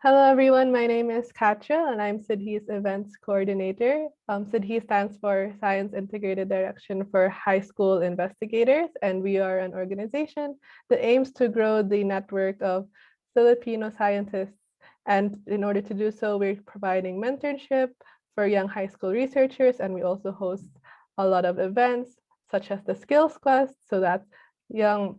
Hello, everyone. My name is Katja, and I'm SIDHI's events coordinator. SIDHI stands for Science Integrated Direction for High School Investigators, and we are an organization that aims to grow the network of Filipino scientists. And in order to do so, we're providing mentorship for young high school researchers, and we also host a lot of events, such as the SkillsQuest, so that young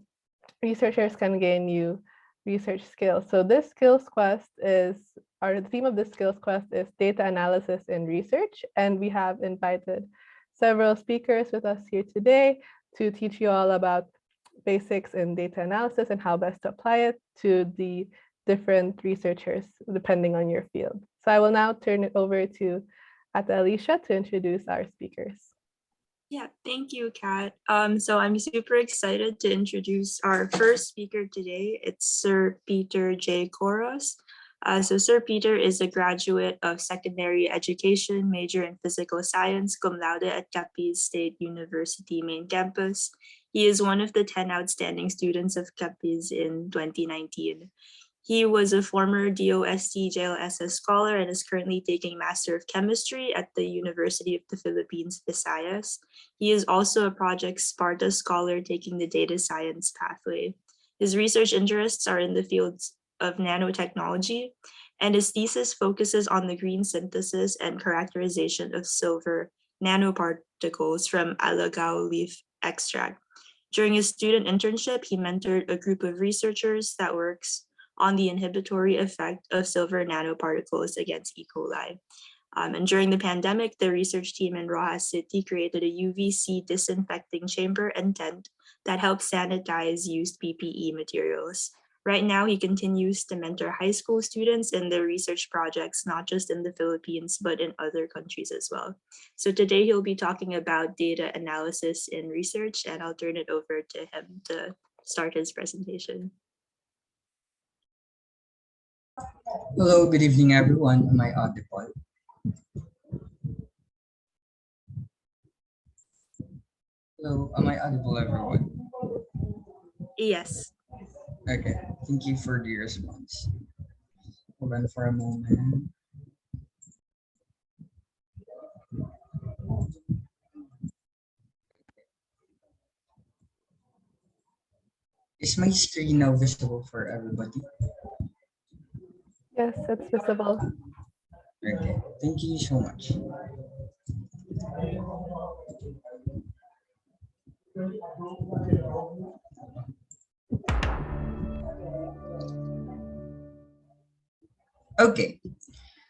researchers can gain new research skills. So this SkillsQuest is, the theme of this SkillsQuest is data analysis in research. And we have invited several speakers with us here today to teach you all about basics in data analysis and how best to apply it to the different researchers, depending on your field. So I will now turn it over to Alicia to introduce our speakers. Yeah, thank you, Kat. So I'm super excited to introduce our first speaker today. It's Sir Peter Jay Corros. So Sir Peter is a graduate of secondary education, major in physical science, cum laude at Capiz State University main campus. He is one of the 10 outstanding students of Capiz in 2019. He was a former DOST JLSS scholar and is currently taking Master of Chemistry at the University of the Philippines, Visayas. He is also a Project Sparta scholar taking the data science pathway. His research interests are in the fields of nanotechnology, and his thesis focuses on the green synthesis and characterization of silver nanoparticles from alagao leaf extract. During his student internship, he mentored a group of researchers that works on the inhibitory effect of silver nanoparticles against E. coli. And during the pandemic, the research team in Rojas City created a UVC disinfecting chamber and tent that helps sanitize used PPE materials. Right now, he continues to mentor high school students in their research projects, not just in the Philippines, but in other countries as well. So today he'll be talking about data analysis in research, and I'll turn it over to him to start his presentation. Hello, good evening, everyone. Am I audible? Hello, am I audible, everyone? Yes. Okay, thank you for the response. Hold on for a moment. Is my screen now visible for everybody? Yes, it's visible. Okay, thank you so much. Okay,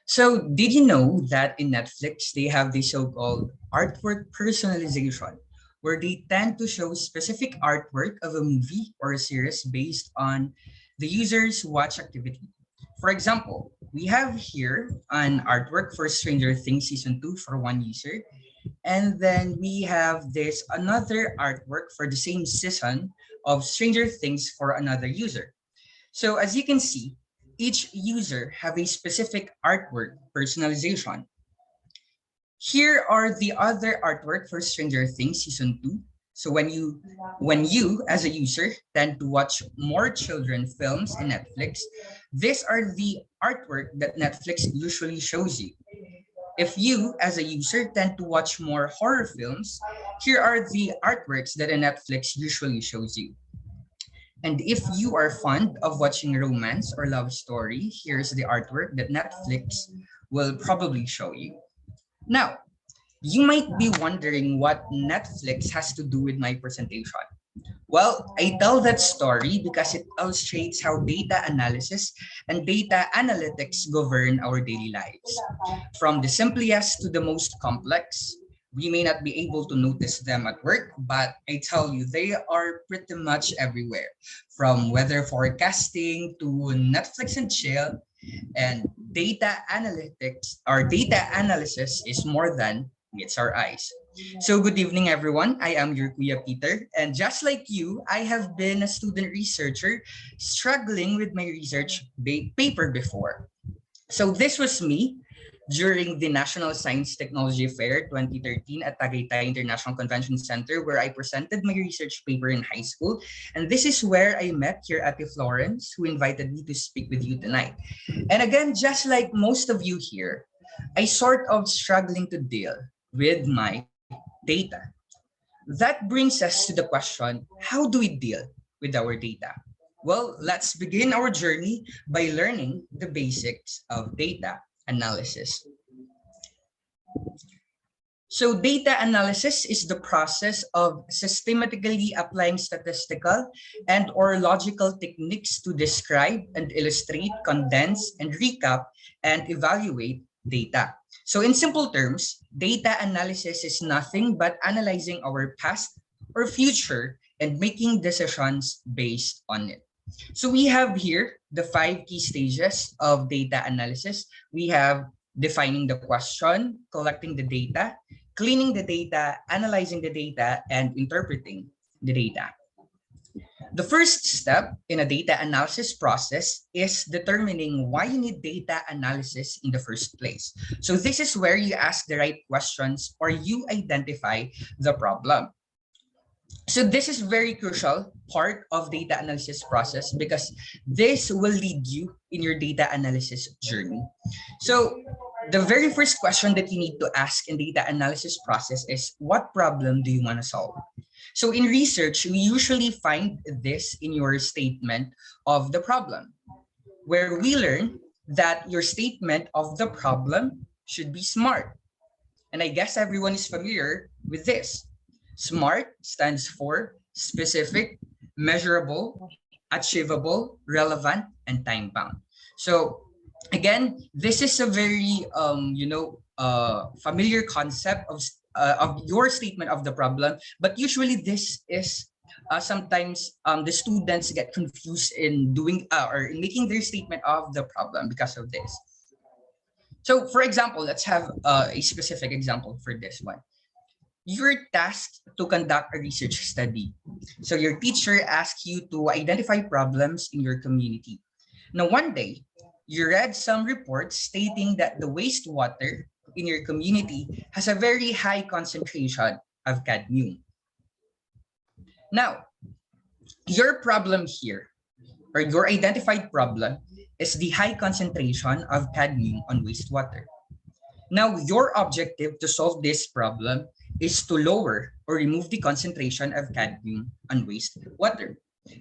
so did you know that in Netflix, they have the so-called artwork personalization, where they tend to show specific artwork of a movie or a series based on the user's watch activity. For example, we have here an artwork for Stranger Things Season 2 for one user, and then we have this another artwork for the same season of Stranger Things for another user. So as you can see, each user have a specific artwork personalization. Here are the other artwork for Stranger Things Season 2. So when you as a user tend to watch more children films in Netflix, these are the artwork that Netflix usually shows you. If you as a user tend to watch more horror films, here are the artworks that a Netflix usually shows you. And if you are fond of watching romance or love story, here's the artwork that Netflix will probably show you. Now, you might be wondering what Netflix has to do with my presentation. Well, I tell that story because it illustrates how data analysis and data analytics govern our daily lives. From the simplest to the most complex, we may not be able to notice them at work, but I tell you, they are pretty much everywhere. From weather forecasting to Netflix and chill, and data analytics or data analysis is more than meets our eyes. So good evening, everyone. I am your Kuya Peter, and just like you, I have been a student researcher struggling with my research paper before. So this was me during the National Science Technology Fair 2013 at Tagaytay International Convention Center, where I presented my research paper in high school. And this is where I met your Ate Florence, who invited me to speak with you tonight. And again, just like most of you here, I sort of struggling to deal with my data. That brings us to the question, how do we deal with our data? Well, let's begin our journey by learning the basics of data analysis. So data analysis is the process of systematically applying statistical and or logical techniques to describe and illustrate, condense, and recap and evaluate data. So in simple terms, data analysis is nothing but analyzing our past or future and making decisions based on it. So we have here the 5 key stages of data analysis. We have defining the question, collecting the data, cleaning the data, analyzing the data, and interpreting the data. The first step in a data analysis process is determining why you need data analysis in the first place. So this is where you ask the right questions or you identify the problem. So this is very crucial part of data analysis process because this will lead you in your data analysis journey. So the very first question that you need to ask in data analysis process is, what problem do you want to solve? So in research, we usually find this in your statement of the problem, where we learn that your statement of the problem should be SMART. And I guess everyone is familiar with this. SMART stands for specific, measurable, achievable, relevant, and time-bound. So again, this is a very familiar concept of your statement of the problem, but usually this is sometimes the students get confused in doing or in making their statement of the problem because of this. So for example, let's have a specific example for this one. You're tasked to conduct a research study. So your teacher asks you to identify problems in your community. Now, one day, you read some reports stating that the wastewater in your community has a very high concentration of cadmium. Now, your problem here, or your identified problem, is the high concentration of cadmium on wastewater. Now, your objective to solve this problem is to lower or remove the concentration of cadmium on wastewater.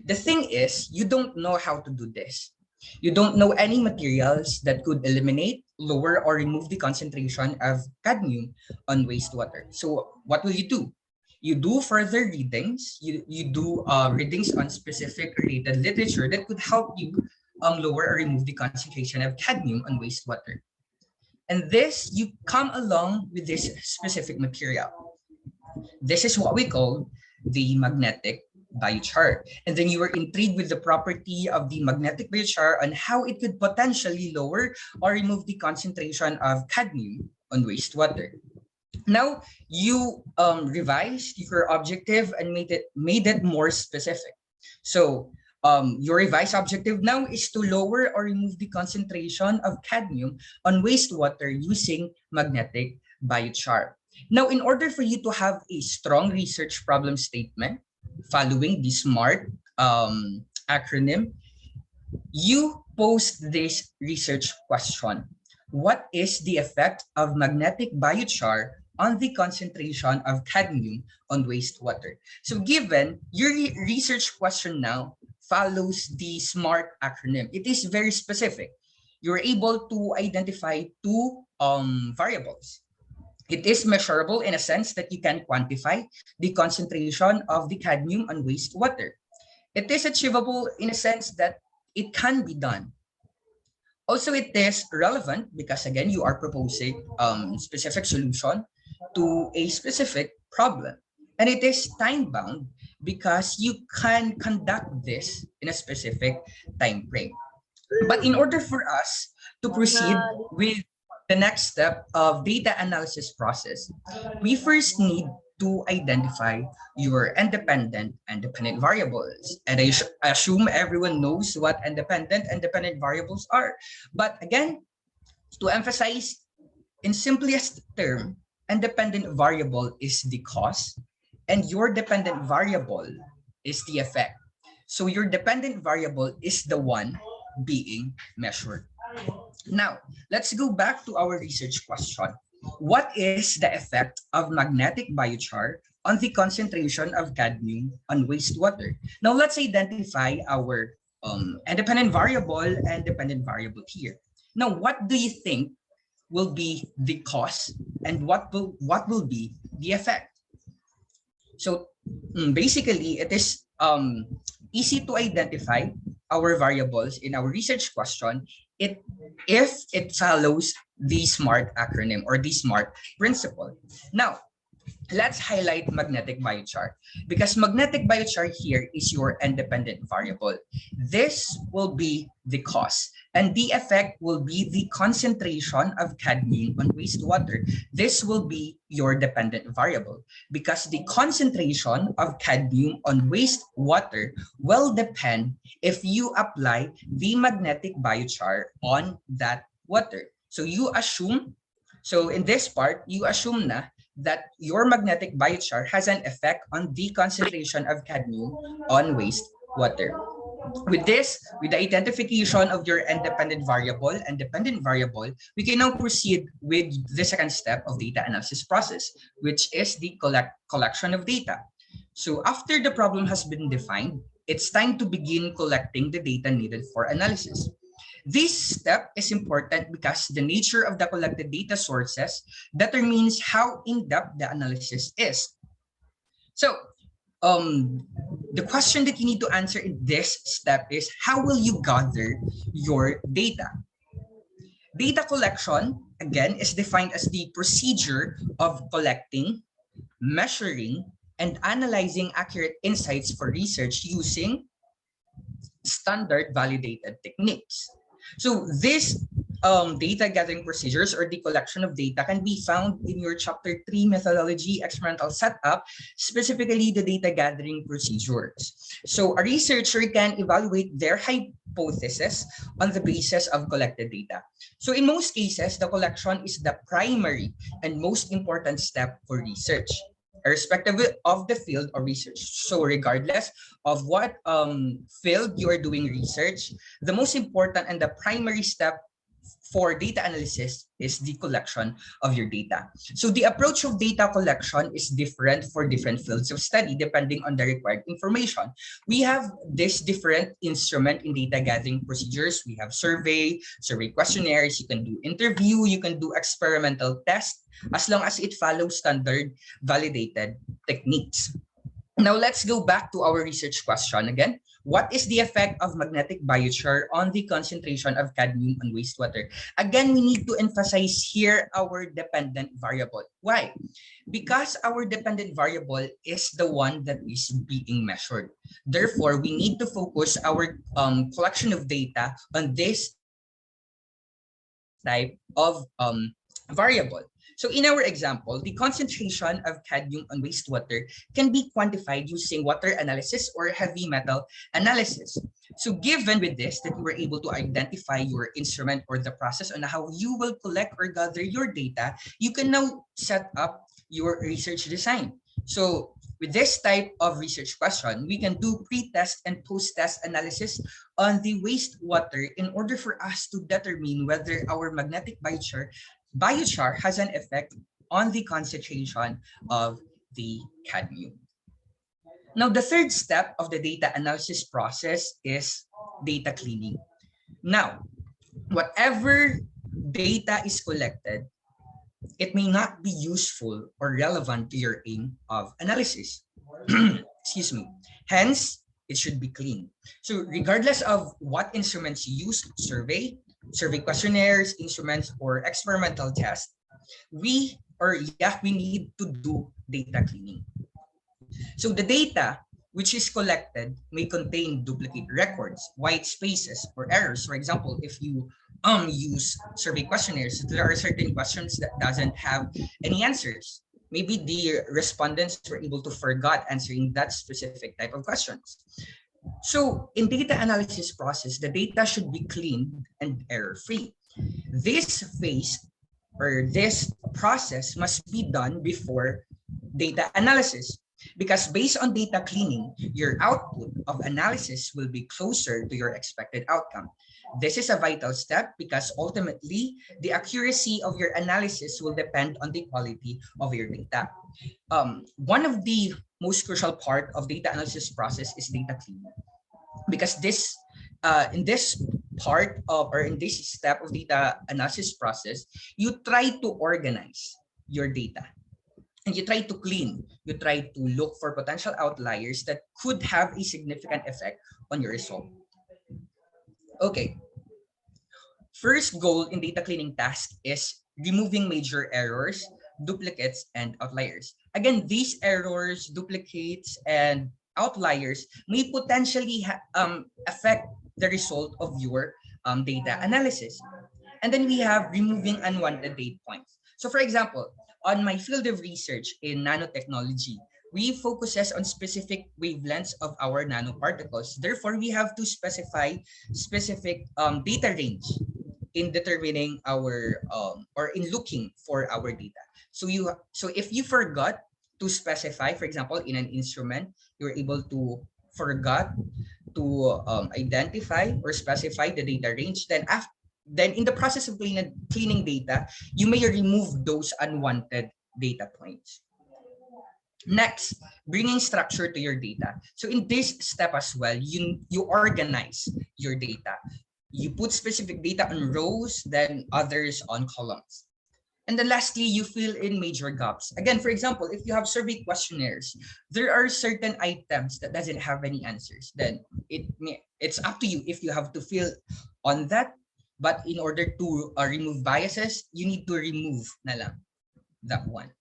The thing is, you don't know how to do this. You don't know any materials that could eliminate, lower, or remove the concentration of cadmium on wastewater. So what will you do? You do further readings. You do readings on specific related literature that could help you lower or remove the concentration of cadmium on wastewater. And this, you come along with this specific material. This is what we call the magnetic biochar. And then you were intrigued with the property of the magnetic biochar and how it could potentially lower or remove the concentration of cadmium on wastewater. Now you revised your objective and made it more specific. So your revised objective now is to lower or remove the concentration of cadmium on wastewater using magnetic biochar. Now, in order for you to have a strong research problem statement following the SMART acronym, you pose this research question. What is the effect of magnetic biochar on the concentration of cadmium on wastewater? So given your research question now follows the SMART acronym, it is very specific. You're able to identify 2 variables. It is measurable in a sense that you can quantify the concentration of the cadmium on wastewater. It is achievable in a sense that it can be done. Also, it is relevant because, again, you are proposing specific solution to a specific problem. And it is time-bound because you can conduct this in a specific time frame. But in order for us to proceed with the next step of data analysis process, we first need to identify your independent and dependent variables. And I assume everyone knows what independent and dependent variables are. But again, to emphasize, in simplest term, independent variable is the cause, and your dependent variable is the effect. So your dependent variable is the one being measured. Now, let's go back to our research question. What is the effect of magnetic biochar on the concentration of cadmium on wastewater? Now, let's identify our independent variable and dependent variable here. Now, what do you think will be the cause and what will be the effect? So basically, it is easy to identify our variables in our research question it if it follows the SMART acronym or the SMART principle. Now, let's highlight magnetic biochar because magnetic biochar here is your independent variable. This will be the cause and the effect will be the concentration of cadmium on wastewater. This will be your dependent variable because the concentration of cadmium on wastewater will depend if you apply the magnetic biochar on that water. So in this part, you assume na that your magnetic biochar has an effect on the concentration of cadmium on wastewater. With this, with the identification of your independent variable and dependent variable, we can now proceed with the second step of data analysis process, which is the collection of data. So after the problem has been defined, it's time to begin collecting the data needed for analysis. This step is important because the nature of the collected data sources determines how in-depth the analysis is. So, the question that you need to answer in this step is, how will you gather your data? Data collection, again, is defined as the procedure of collecting, measuring, and analyzing accurate insights for research using standard validated techniques. So this data gathering procedures or the collection of data can be found in your chapter 3 methodology experimental setup, specifically the data gathering procedures. So a researcher can evaluate their hypothesis on the basis of collected data. So in most cases, the collection is the primary and most important step for research, irrespective of the field or research. So regardless of what field you are doing research, the most important and the primary step for data analysis is the collection of your data. So the approach of data collection is different for different fields of study depending on the required information. We have this different instrument in data gathering procedures. We have survey questionnaires, you can do interview, you can do experimental test, as long as it follows standard validated techniques. Now let's go back to our research question again. What is the effect of magnetic biochar on the concentration of cadmium on wastewater? Again, we need to emphasize here our dependent variable. Why? Because our dependent variable is the one that is being measured. Therefore, we need to focus our collection of data on this type of variable. So in our example, the concentration of cadmium on wastewater can be quantified using water analysis or heavy metal analysis. So given with this that you were able to identify your instrument or the process on how you will collect or gather your data, you can now set up your research design. So with this type of research question, we can do pre-test and post-test analysis on the wastewater in order for us to determine whether our magnetic biochar has an effect on the concentration of the cadmium. Now, the third step of the data analysis process is data cleaning. Now, whatever data is collected, it may not be useful or relevant to your aim of analysis. Excuse me. Hence, it should be clean. So regardless of what instruments you use, survey questionnaires, instruments, or experimental tests, we need to do data cleaning. So the data which is collected may contain duplicate records, white spaces, or errors. For example, if you use survey questionnaires, there are certain questions that doesn't have any answers. Maybe the respondents were able to forget answering that specific type of questions. So in data analysis process, the data should be clean and error-free. This phase or this process must be done before data analysis. Because based on data cleaning, your output of analysis will be closer to your expected outcome. This is a vital step because ultimately, the accuracy of your analysis will depend on the quality of your data. One of the most crucial part of data analysis process is data cleaning, because this in this part of, or in this step of data analysis process, you try to organize your data, and you try to clean, you try to look for potential outliers that could have a significant effect on your result. Okay, first goal in data cleaning task is removing major errors, duplicates, and outliers. Again, these errors, duplicates, and outliers may potentially affect the result of your data analysis. And then we have removing unwanted data points. So for example, on my field of research in nanotechnology, we focuses on specific wavelengths of our nanoparticles. Therefore, we have to specify specific data range in determining our or in looking for our data. So if you forgot to specify, for example, in an instrument, you're able to forgot to identify or specify the data range, then in the process of cleaning data, you may remove those unwanted data points. Next, bringing structure to your data. So in this step as well, you organize your data. You put specific data on rows, then others on columns. And then lastly, you fill in major gaps. Again, for example, if you have survey questionnaires, there are certain items that doesn't have any answers. Then it's up to you if you have to fill on that. But in order to remove biases, you need to remove na lang that one.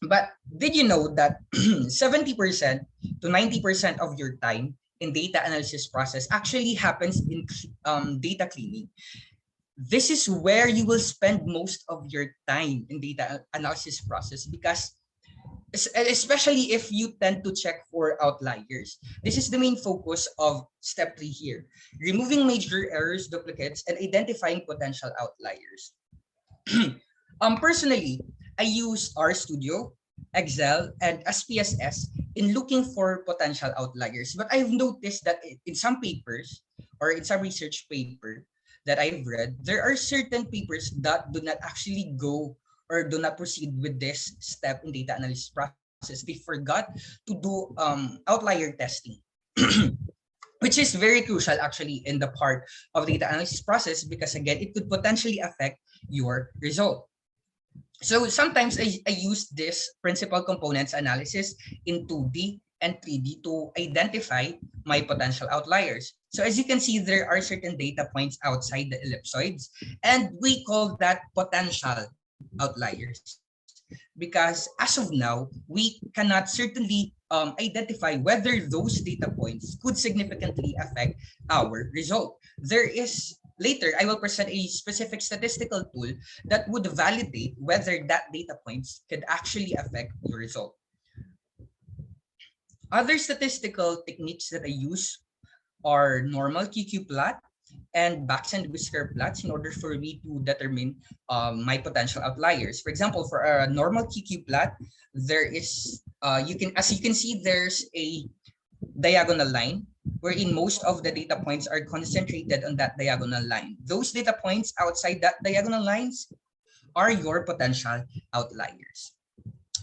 But did you know that 70% to 90% of your time in data analysis process actually happens in data cleaning? This is where you will spend most of your time in data analysis process, because especially if you tend to check for outliers. This is the main focus of step 3 here, removing major errors, duplicates, and identifying potential outliers. Personally, I use RStudio, Excel, and SPSS in looking for potential outliers. But I've noticed that in some papers or in some research paper that I've read, there are certain papers that do not actually go or do not proceed with this step in data analysis process. They forgot to do outlier testing, which is very crucial actually in the part of data analysis process, because again, it could potentially affect your result. So sometimes I use this principal components analysis in 2D and 3D to identify my potential outliers. So as you can see, there are certain data points outside the ellipsoids, and we call that potential outliers. Because as of now, we cannot certainly identify whether those data points could significantly affect our result. Later, I will present a specific statistical tool that would validate whether that data points could actually affect your result. Other statistical techniques that I use are normal QQ plot and Baxter Whisker plots in order for me to determine my potential outliers. For example, for a normal QQ plot, there is as you can see, there's a diagonal line wherein most of the data points are concentrated on that diagonal line. Those data points outside that diagonal lines are your potential outliers.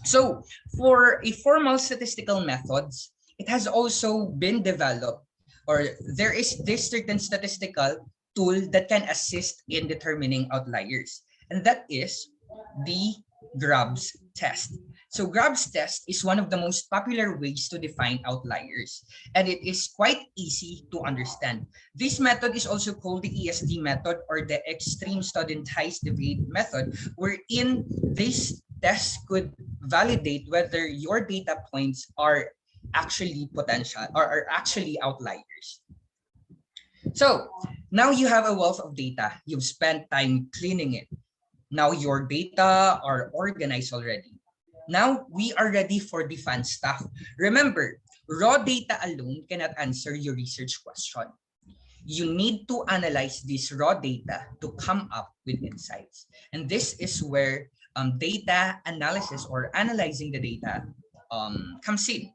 So for a formal statistical methods, it has also been developed, or there is this certain statistical tool that can assist in determining outliers, and that is the Grubbs test. So Grubbs test is one of the most popular ways to define outliers, and it is quite easy to understand. This method is also called the ESD method, or the extreme studentized deviate method, wherein this test could validate whether your data points are actually potential or are actually outliers. So now you have a wealth of data. You've spent time cleaning it. Now your data are organized already. Now we are ready for the fun stuff. Remember, raw data alone cannot answer your research question. you need to analyze this raw data to come up with insights. And this is where data analysis or analyzing the data comes in.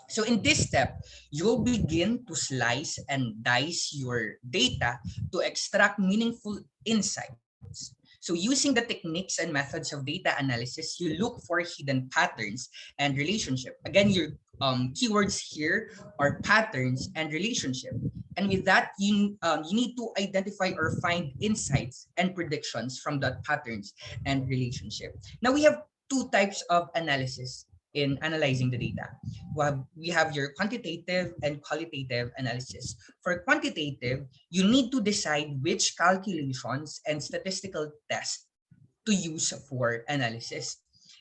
So in this step, you'll begin to slice and dice your data to extract meaningful insights. So using the techniques and methods of data analysis, you look for hidden patterns and relationship. Again, your keywords here are patterns and relationship. And with that, you need to identify or find insights and predictions from that patterns and relationship. Now we have two types of analysis in analyzing the data. We have your quantitative and qualitative analysis. For quantitative, you need to decide which calculations and statistical tests to use for analysis.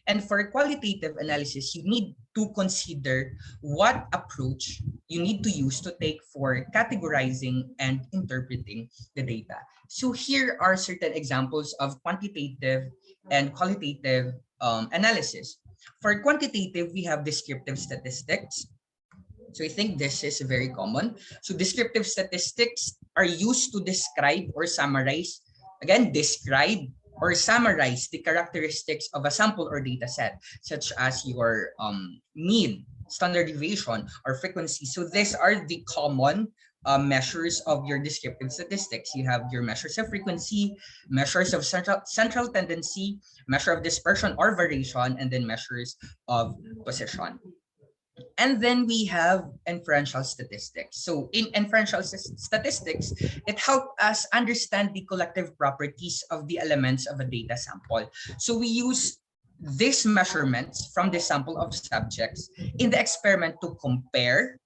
And for qualitative analysis, you need to consider what approach you need to use to take for categorizing and interpreting the data. So here are certain examples of quantitative and qualitative analysis. For quantitative, we have descriptive statistics. So I think this is very common. So descriptive statistics are used to describe or summarize, again, describe or summarize the characteristics of a sample or data set, such as your mean, standard deviation, or frequency. So these are the common measures of your descriptive statistics. You have your measures of frequency, measures of central tendency, measure of dispersion or variation, and then measures of position. And then we have inferential statistics. So in inferential statistics, it helps us understand the collective properties of the elements of a data sample. So we use these measurements from the sample of subjects in the experiment to compare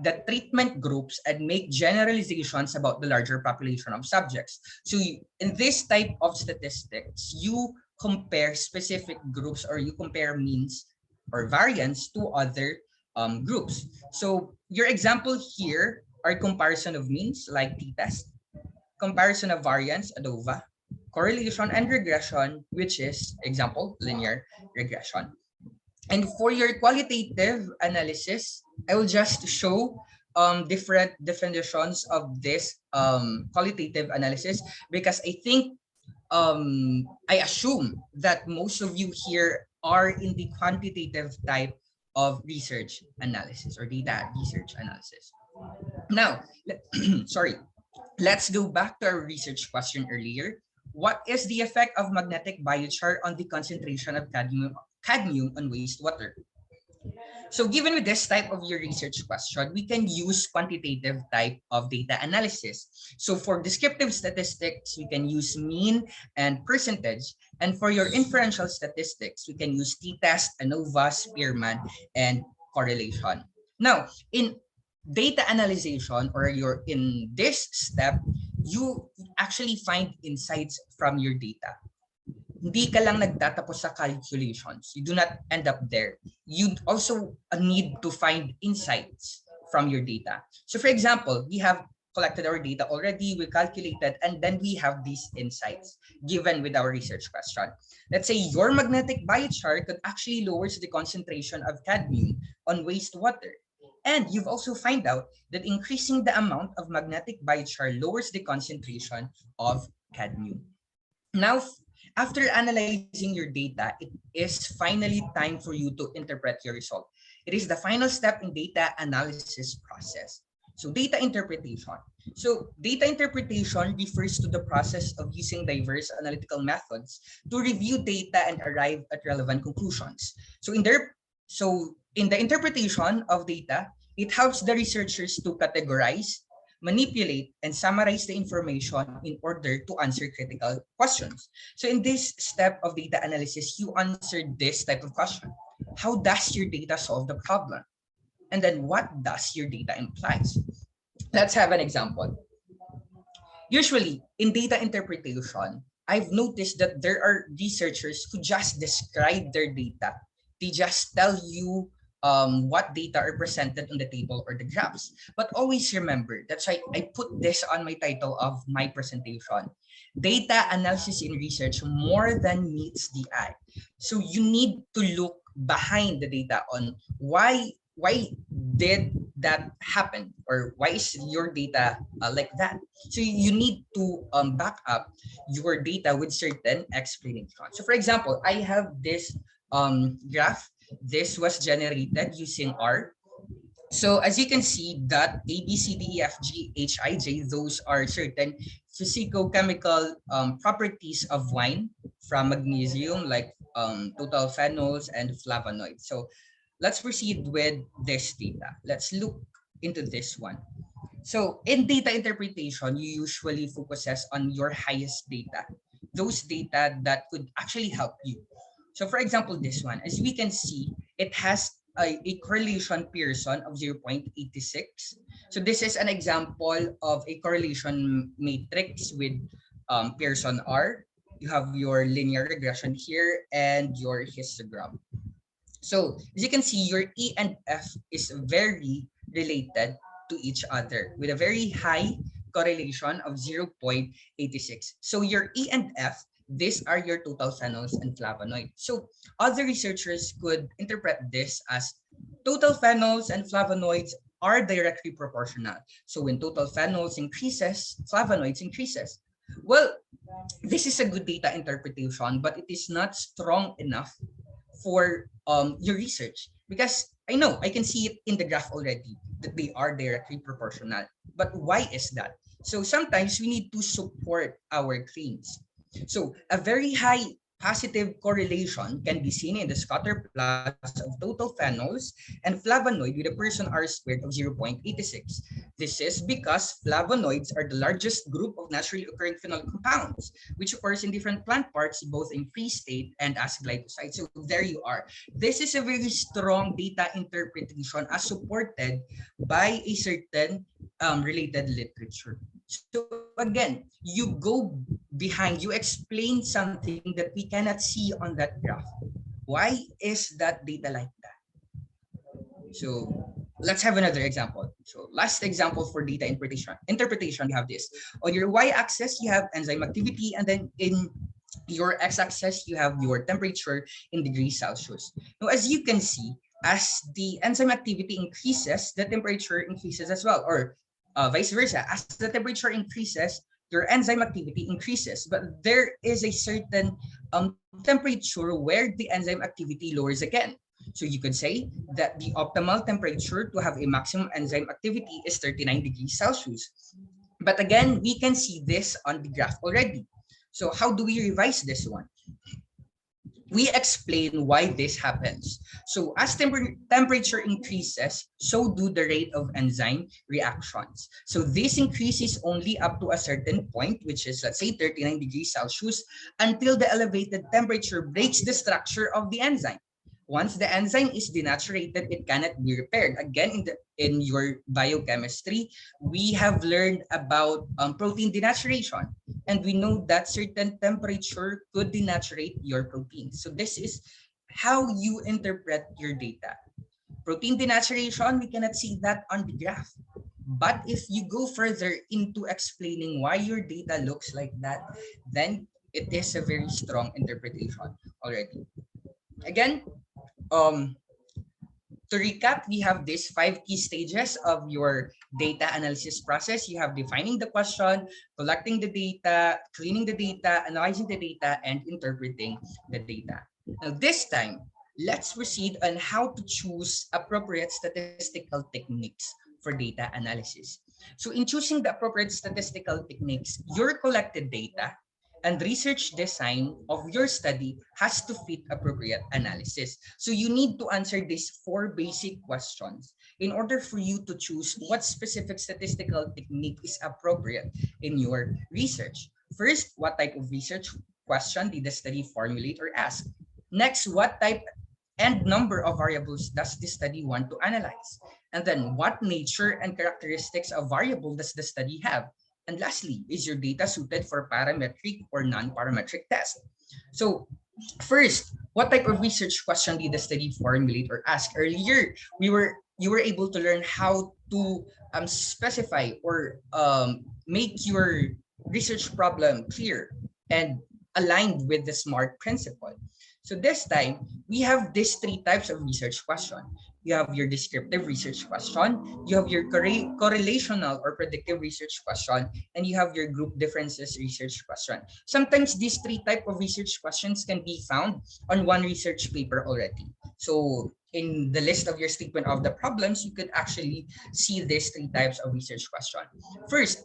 the treatment groups and make generalizations about the larger population of subjects. So in this type of statistics, you compare specific groups or you compare means or variance to other groups. So your example here are comparison of means like t-test, comparison of variance, ANOVA, correlation and regression, which is example linear regression. And for your qualitative analysis, I will just show different definitions of this qualitative analysis because I think I assume that most of you here are in the quantitative type of research analysis or data research analysis. Now, sorry, let's go back to our research question earlier. What is the effect of magnetic biochar on the concentration of cadmium on wastewater? So given with this type of your research question, we can use quantitative type of data analysis. So for descriptive statistics, we can use mean and percentage. And for your inferential statistics, we can use t-test, ANOVA, Spearman, and correlation. Now, in data analyzation or in this step, you actually find insights from your data. Hindi ka lang nagtatapos sa calculations. You do not end up there. You also need to find insights from your data. So for example, we have collected our data already, we calculated, and then we have these insights given with our research question. Let's say your magnetic biochar could actually lowers the concentration of cadmium on wastewater. And you've also find out that increasing the amount of magnetic biochar lowers the concentration of cadmium. Now, after analyzing your data, it is finally time for you to interpret your result. It is the final step in data analysis process. So data interpretation. So data interpretation refers to the process of using diverse analytical methods to review data and arrive at relevant conclusions. So in the interpretation of data, it helps the researchers to categorize, manipulate, and summarize the information in order to answer critical questions. So in this step of data analysis, you answer this type of question. How does your data solve the problem? And then what does your data implies? Let's have an example. Usually in data interpretation, I've noticed that there are researchers who just describe their data. They just tell you what data are presented on the table or the graphs. But always remember, that's why I put this on my title of my presentation. Data analysis in research more than meets the eye. So you need to look behind the data on why did that happen, or why is your data like that? So you need to back up your data with certain explanation. So for example, I have this graph. This was generated using R. So as you can see, that A, B, C, D, E, F, G, H, I, J, those are certain physicochemical properties of wine from magnesium, like total phenols and flavonoids. So let's proceed with this data. Let's look into this one. So in data interpretation, you usually focuses on your highest data, those data that could actually help you. So for example, this one, as we can see, it has a correlation Pearson of 0.86. So this is an example of a correlation matrix with Pearson R. You have your linear regression here and your histogram. So as you can see, your E and F is very related to each other with a very high correlation of 0.86. So your E and F, these are your total phenols and flavonoids. So other researchers could interpret this as total phenols and flavonoids are directly proportional. So when total phenols increases, flavonoids increases. Well, this is a good data interpretation, but it is not strong enough for your research, because I know I can see it in the graph already that they are directly proportional. But why is that? So sometimes we need to support our claims. So a very high positive correlation can be seen in the scatter plots of total phenols and flavonoid with a Pearson R squared of 0.86. This is because flavonoids are the largest group of naturally occurring phenol compounds, which occurs in different plant parts, both in free state and as glycosides. So there you are. This is a very strong data interpretation as supported by a certain related literature. So again, you go behind, you explain something that we cannot see on that graph. Why is that data like that? So let's have another example. So last example for data interpretation, you have this. On your y-axis, you have enzyme activity, and then in your x-axis, you have your temperature in degrees Celsius. Now, as you can see, as the enzyme activity increases, the temperature increases as well, or vice versa. As the temperature increases, your enzyme activity increases, but there is a certain temperature where the enzyme activity lowers again. So you could say that the optimal temperature to have a maximum enzyme activity is 39 degrees Celsius. But again, we can see this on the graph already. So how do we revise this one? We explain why this happens. So as temperature increases, so do the rate of enzyme reactions. So this increases only up to a certain point, which is, let's say, 39 degrees Celsius, until the elevated temperature breaks the structure of the enzyme. Once the enzyme is denatured, it cannot be repaired. Again, in your biochemistry, we have learned about protein denaturation, and we know that certain temperature could denaturate your protein. So this is how you interpret your data. Protein denaturation, we cannot see that on the graph. But if you go further into explaining why your data looks like that, then it is a very strong interpretation already. Again, to recap, we have these 5 key stages of your data analysis process. You have defining the question, collecting the data, cleaning the data, analyzing the data, and interpreting the data. Now this time, let's proceed on how to choose appropriate statistical techniques for data analysis. So in choosing the appropriate statistical techniques, your collected data and research design of your study has to fit appropriate analysis. So you need to answer these 4 basic questions in order for you to choose what specific statistical technique is appropriate in your research. First, what type of research question did the study formulate or ask? Next, what type and number of variables does the study want to analyze? And then what nature and characteristics of variable does the study have? And lastly, is your data suited for parametric or non-parametric tests? So first, what type of research question did the study formulate or ask? Earlier, you were able to learn how to specify or make your research problem clear and aligned with the SMART principle. So this time, we have these 3 types of research question. you have your descriptive research question, you have your correlational or predictive research question, and you have your group differences research question. Sometimes these three type of research questions can be found on one research paper already. So in the list of your statement of the problems, you could actually see these three types of research question. First,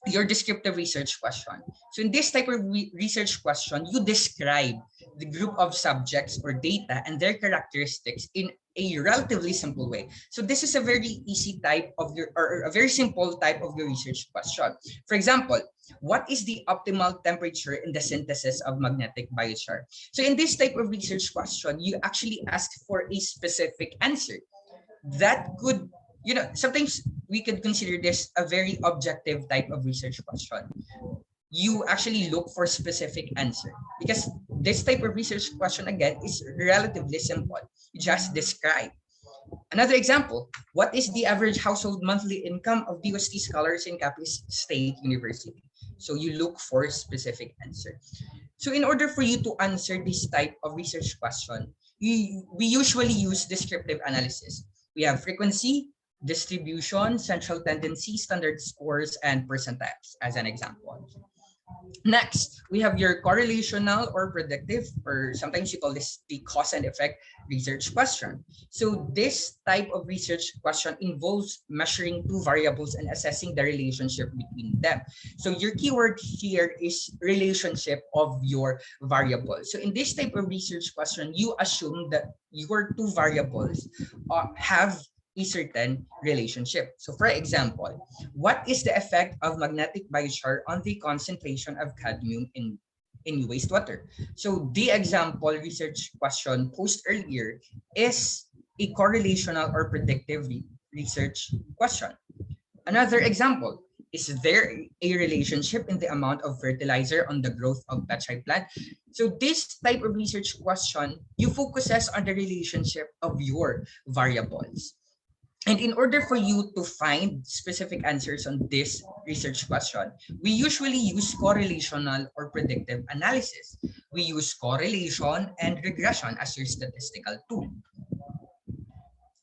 your descriptive research question. So in this type of research question, you describe the group of subjects or data and their characteristics in a relatively simple way. So this is a very easy type of your, or a very simple type of your research question. For example, what is the optimal temperature in the synthesis of magnetic biochar? So in this type of research question, you actually ask for a specific answer that could, sometimes we could consider this a very objective type of research question. You actually look for specific answer because this type of research question again is relatively simple. You just describe. Another example, what is the average household monthly income of DOST scholars in Capiz State University? So you look for specific answer. So in order for you to answer this type of research question, we usually use descriptive analysis. We have frequency, distribution, central tendency, standard scores, and percentiles as an example. Next, we have your correlational or predictive, or sometimes you call this the cause and effect research question. So this type of research question involves measuring two variables and assessing the relationship between them. So your keyword here is relationship of your variable. So in this type of research question, you assume that your two variables have a certain relationship. So for example, what is the effect of magnetic biochar on the concentration of cadmium in wastewater? So the example research question posed earlier is a correlational or predictive research question. Another example, is there a relationship in the amount of fertilizer on the growth of petri plant? So this type of research question, you focuses on the relationship of your variables. And in order for you to find specific answers on this research question, we usually use correlational or predictive analysis. We use correlation and regression as your statistical tool.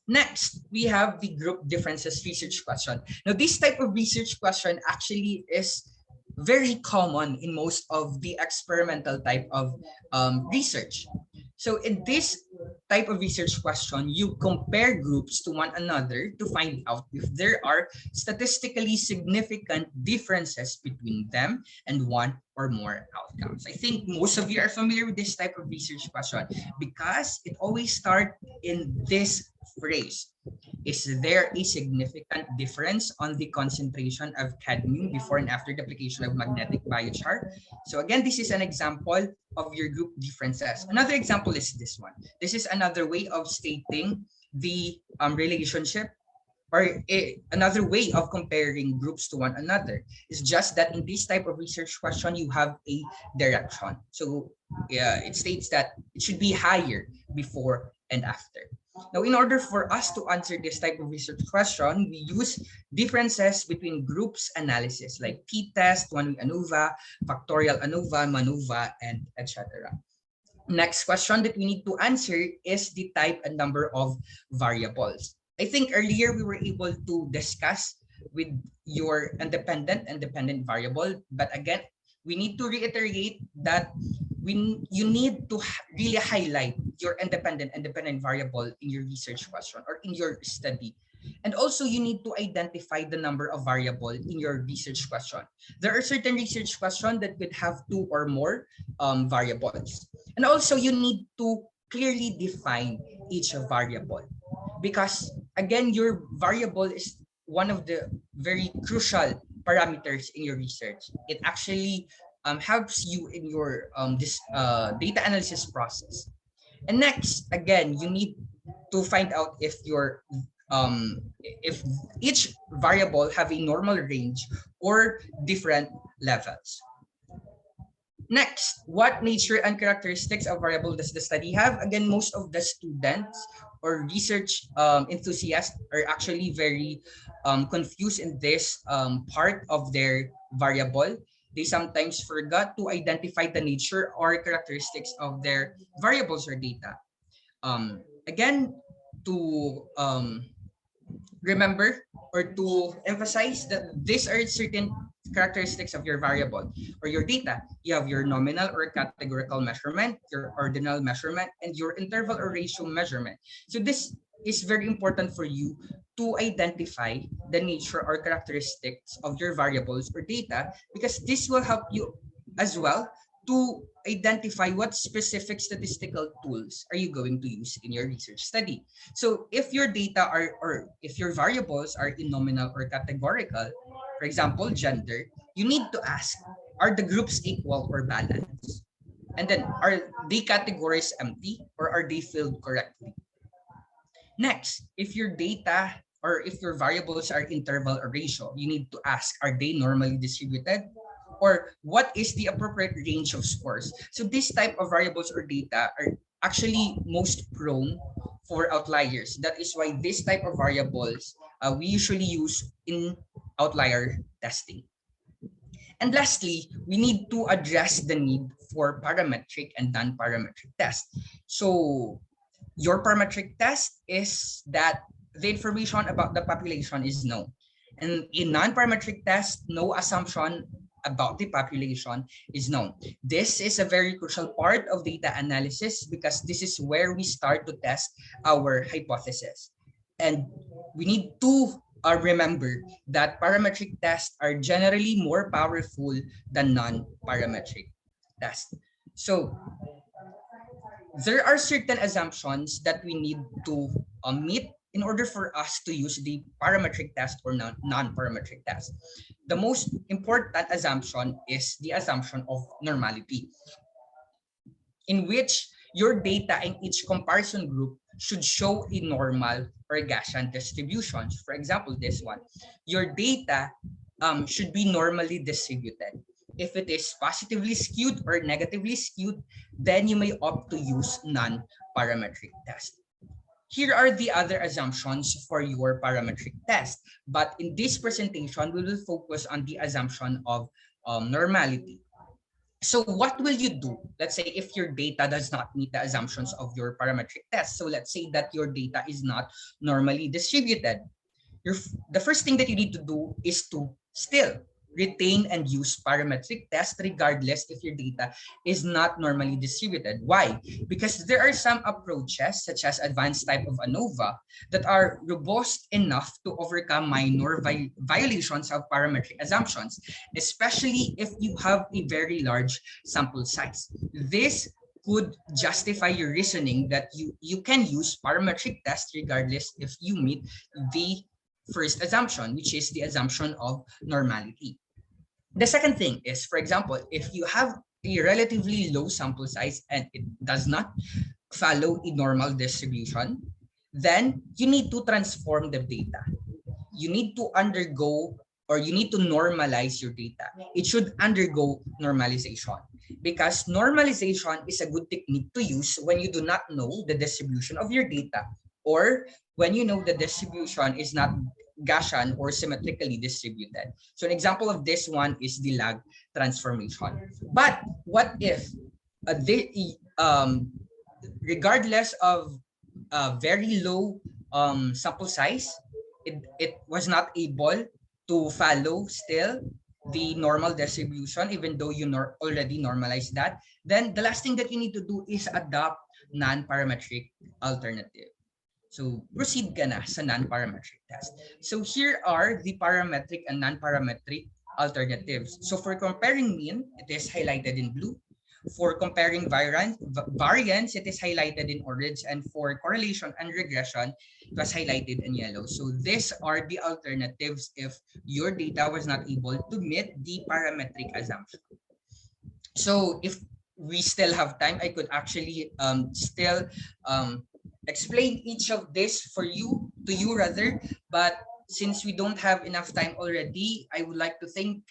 Next, we have the group differences research question. Now, this type of research question actually is very common in most of the experimental type of research. So in this type of research question, you compare groups to one another to find out if there are statistically significant differences between them and one or more outcomes. I think most of you are familiar with this type of research question because it always starts in this phrase. Is there a significant difference on the concentration of cadmium before and after the application of magnetic biochar? So again, this is an example of your group differences. Another example is this one. This is another way of stating the relationship, or another way of comparing groups to one another. It's just that in this type of research question, you have a direction. So it states that it should be higher before and after. Now, in order for us to answer this type of research question, we use differences between groups analysis like t-test, one-way ANOVA, factorial ANOVA, MANOVA, and etc. Next question that we need to answer is the type and number of variables. I think earlier we were able to discuss with your independent variable, but again, we need to reiterate that you need to really highlight your independent variable in your research question or in your study. And also you need to identify the number of variable in your research question. There are certain research questions that could have two or more variables. And also you need to clearly define each variable because again, your variable is one of the very crucial parameters in your research. It actually helps you in your data analysis process. And next, again, you need to find out if if each variable have a normal range or different levels. Next, what nature and characteristics of variable does the study have? Again, most of the students or research enthusiasts are actually very confused in this part of their variable. They sometimes forgot to identify the nature or characteristics of their variables or data. Again, to remember or to emphasize that these are certain characteristics of your variable or your data. You have your nominal or categorical measurement, your ordinal measurement, and your interval or ratio measurement. So this is very important for you to identify the nature or characteristics of your variables or data, because this will help you as well to identify what specific statistical tools are you going to use in your research study. So if your data are, or if your variables are in nominal or categorical, for example, gender, you need to ask, are the groups equal or balanced? And then, are the categories empty or are they filled correctly? Next, if your data or if your variables are interval or ratio, you need to ask, are they normally distributed? Or what is the appropriate range of scores? So this type of variables or data are actually most prone for outliers. That is why this type of variables we usually use in outlier testing. And lastly, we need to address the need for parametric and non-parametric tests. So your parametric test is that the information about the population is known. And in non-parametric test, no assumption about the population is known. This is a very crucial part of data analysis because this is where we start to test our hypothesis. And we need to remember that parametric tests are generally more powerful than non-parametric tests. So there are certain assumptions that we need to meet in order for us to use the parametric test or non-parametric test. The most important assumption is the assumption of normality, in which your data in each comparison group should show a normal or Gaussian distribution. For example, this one, your data should be normally distributed. If it is positively skewed or negatively skewed, then you may opt to use non-parametric test. Here are the other assumptions for your parametric test. But in this presentation, we will focus on the assumption of normality. So what will you do? Let's say if your data does not meet the assumptions of your parametric test. So let's say that your data is not normally distributed. The first thing that you need to do is to still retain and use parametric tests regardless if your data is not normally distributed. Why? Because there are some approaches such as advanced type of ANOVA that are robust enough to overcome minor violations of parametric assumptions, especially if you have a very large sample size. This could justify your reasoning that you can use parametric tests regardless if you meet the first assumption, which is the assumption of normality. The second thing is, for example, if you have a relatively low sample size and it does not follow a normal distribution, then you need to transform the data. You need to undergo, or you need to normalize your data. It should undergo normalization, because normalization is a good technique to use when you do not know the distribution of your data, or when you know the distribution is not Gaussian or symmetrically distributed. So an example of this one is the lag transformation. But what if regardless of very low sample size, it was not able to follow still the normal distribution, even though you already normalized that? Then the last thing that you need to do is adopt non-parametric alternative. So proceed ka na sa non-parametric test. So here are the parametric and non-parametric alternatives. So for comparing mean, it is highlighted in blue. For comparing variance, it is highlighted in orange. And for correlation and regression, it was highlighted in yellow. So these are the alternatives if your data was not able to meet the parametric assumption. So if we still have time, I could actually still explain each of this to you rather, but since we don't have enough time already, I would like to thank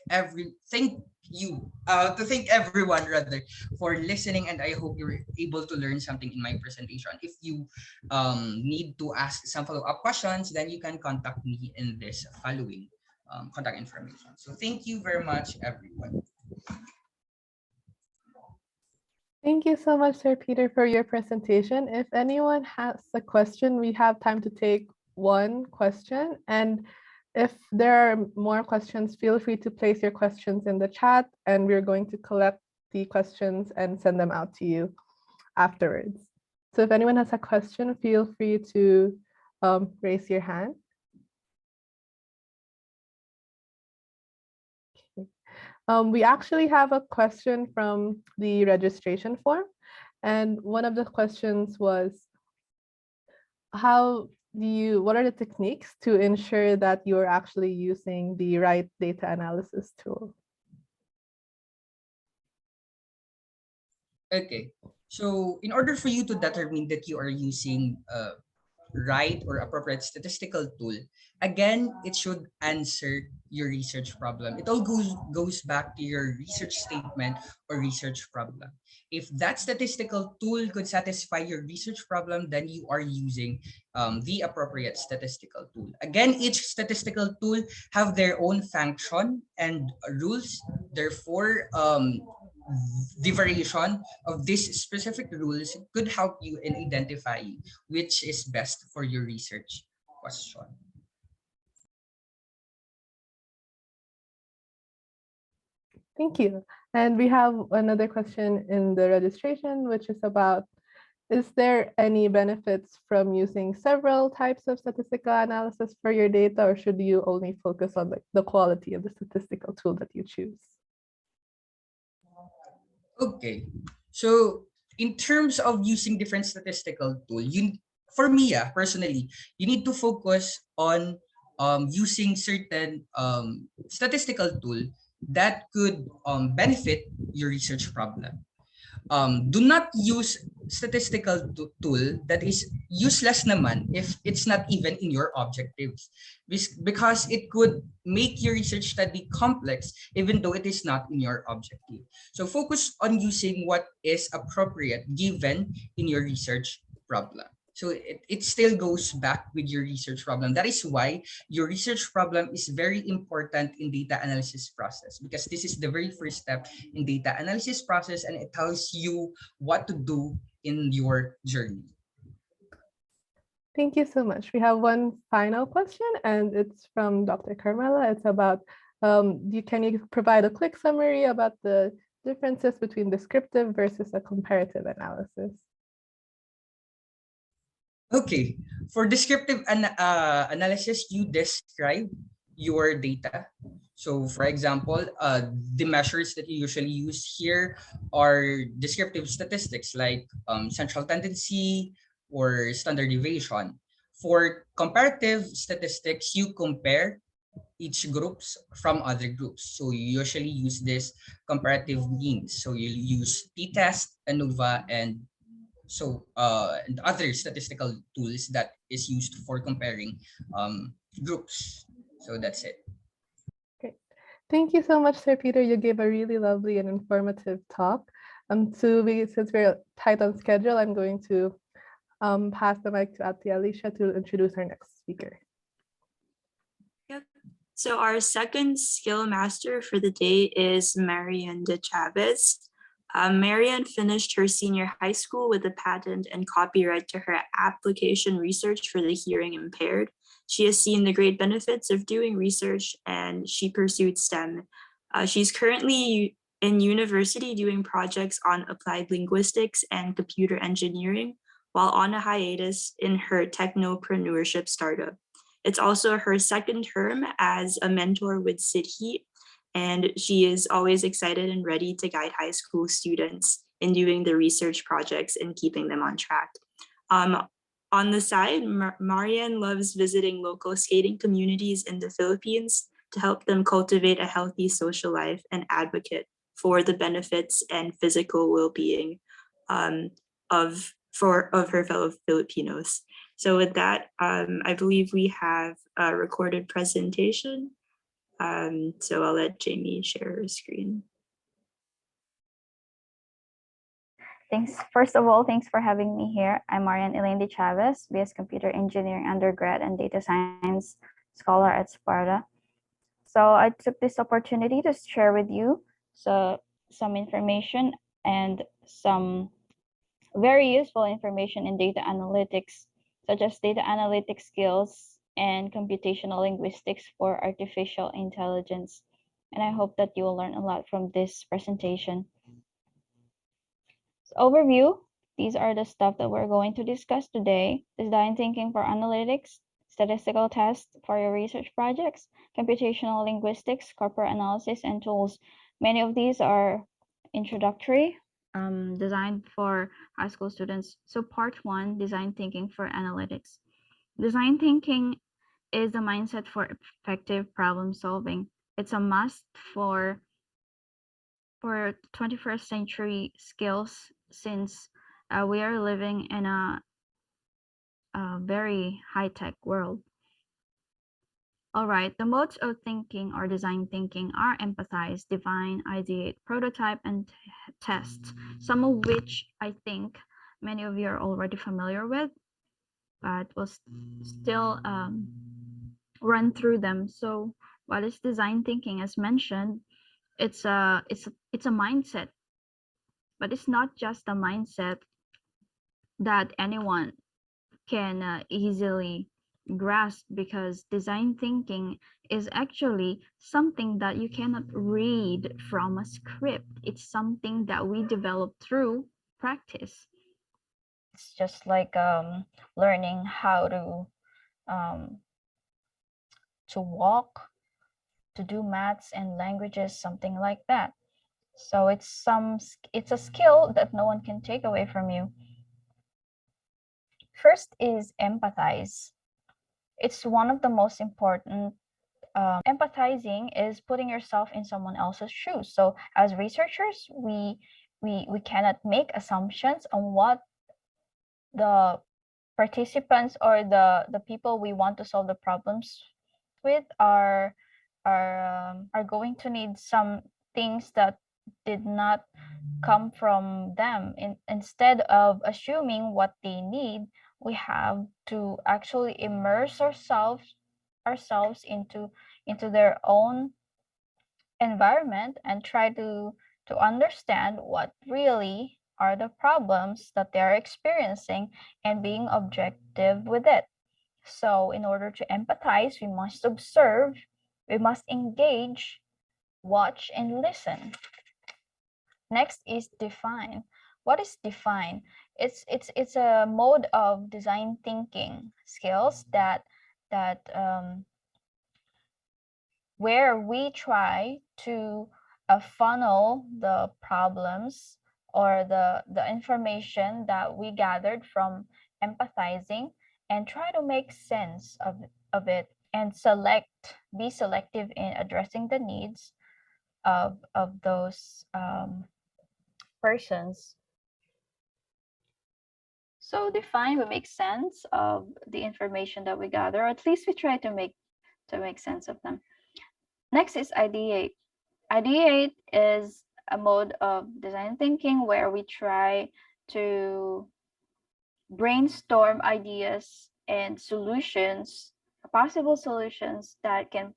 everyone rather for listening, and I hope you're able to learn something in my presentation. If you need to ask some follow-up questions, then you can contact me in this following contact information. So thank you very much, everyone. Thank you so much, Sir Peter, for your presentation. If anyone has a question, we have time to take one question. And if there are more questions, feel free to place your questions in the chat, and we're going to collect the questions and send them out to you afterwards. So if anyone has a question, feel free to raise your hand. We actually have a question from the registration form. And one of the questions was, what are the techniques to ensure that you're actually using the right data analysis tool? Okay, so in order for you to determine that you are using right or appropriate statistical tool, again, it should answer your research problem. It all goes back to your research statement or research problem. If that statistical tool could satisfy your research problem, then you are using the appropriate statistical tool. Again, each statistical tool have their own function and rules. Therefore, the variation of these specific rules could help you in identifying which is best for your research question. Thank you. And we have another question in the registration, which is about, is there any benefits from using several types of statistical analysis for your data, or should you only focus on the quality of the statistical tool that you choose? Okay, so in terms of using different statistical tool, for me, personally, you need to focus on using certain statistical tool that could benefit your research problem. Do not use statistical tool that is useless naman if it's not even in your objectives, because it could make your research study complex even though it is not in your objective. So focus on using what is appropriate given in your research problem. So it still goes back with your research problem. That is why your research problem is very important in data analysis process, because this is the very first step in data analysis process, and it tells you what to do in your journey. Thank you so much. We have one final question, and it's from Dr. Carmela. It's about, can you provide a quick summary about the differences between descriptive versus a comparative analysis? Okay, for descriptive analysis, you describe your data. So for example, the measures that you usually use here are descriptive statistics like central tendency or standard deviation. For comparative statistics, you compare each groups from other groups. So you usually use this comparative means. So you use t-test, ANOVA, and other statistical tools that is used for comparing groups. So that's it. Great. Thank you so much, Sir Peter. You gave a really lovely and informative talk. Since we're tight on schedule, I'm going to pass the mic to Ate Alicia to introduce our next speaker. Yep. So our second skill master for the day is Marian de Chavez. Marian finished her senior high school with a patent and copyright to her application research for the hearing impaired. She has seen the great benefits of doing research, and she pursued STEM. She's currently in university doing projects on applied linguistics and computer engineering, while on a hiatus in her technopreneurship startup. It's also her second term as a mentor with SIDHI, and she is always excited and ready to guide high school students in doing the research projects and keeping them on track. On the side, Marian loves visiting local skating communities in the Philippines to help them cultivate a healthy social life and advocate for the benefits and physical well-being of her fellow Filipinos. So with that, I believe we have a recorded presentation. So I'll let Jamie share her screen. Thanks. First of all, thanks for having me here. I'm Marian Elaine de Chavez, BS Computer Engineering undergrad and Data Science scholar at Sparta. So I took this opportunity to share with you some information and some very useful information in data analytics, such as data analytics skills and computational linguistics for artificial intelligence. And I hope that you will learn a lot from this presentation. So overview, these are the stuff that we're going to discuss today. Design thinking for analytics, statistical tests for your research projects, computational linguistics, corpus analysis, and tools. Many of these are introductory, designed for high school students. So part 1, design thinking for analytics. Design thinking is a mindset for effective problem solving. It's a must for 21st century skills, since we are living in a very high-tech world. All right, the modes of thinking or design thinking are empathize, define, ideate, prototype, and test, some of which I think many of you are already familiar with, but we'll still run through them. So what is design thinking? As mentioned, it's a mindset, but it's not just a mindset that anyone can easily grasp, because design thinking is actually something that you cannot read from a script. It's something that we develop through practice. It's just like learning how to walk, to do maths and languages, something like that. So it's a skill that no one can take away from you. First is empathize. It's one of the most important. Empathizing is putting yourself in someone else's shoes. So as researchers, we cannot make assumptions on what the participants or the people we want to solve the problems with are going to need. Some things that did not come from them. Instead of assuming what they need, we have to actually immerse ourselves into their own environment and try to understand what really are the problems that they are experiencing and being objective with it. So in order to empathize, we must observe, we must engage, watch, and listen. Next is define. What is define? It's a mode of design thinking skills that where we try to funnel the problems or the information that we gathered from empathizing and try to make sense of it and be selective in addressing the needs of those persons. So define, we make sense of the information that we gather, or at least we try to make sense of them. Next is ideate. Ideate is a mode of design thinking where we try to brainstorm ideas and solutions, possible solutions that can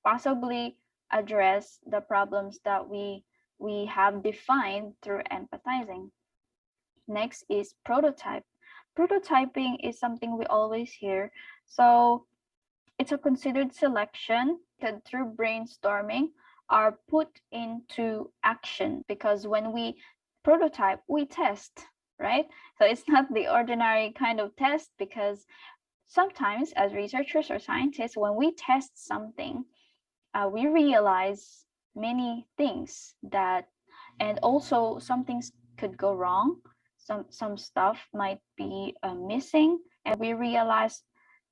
possibly address the problems that we have defined through empathizing. Next is prototype. Prototyping is something we always hear. So it's a considered selection that through brainstorming are put into action, because when we prototype, we test, right? So it's not the ordinary kind of test, because sometimes as researchers or scientists, when we test something, we realize many things and also some things could go wrong. Some stuff might be missing, and we realize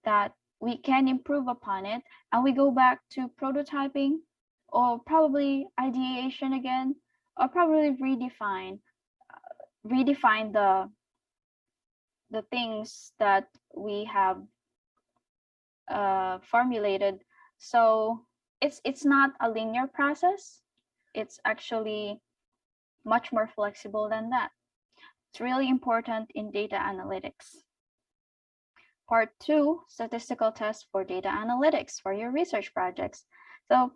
that we can improve upon it, and we go back to prototyping or probably ideation again, or probably redefine the things that we have formulated. So it's not a linear process. It's actually much more flexible than that. It's really important in data analytics. Part 2, statistical tests for data analytics for your research projects. So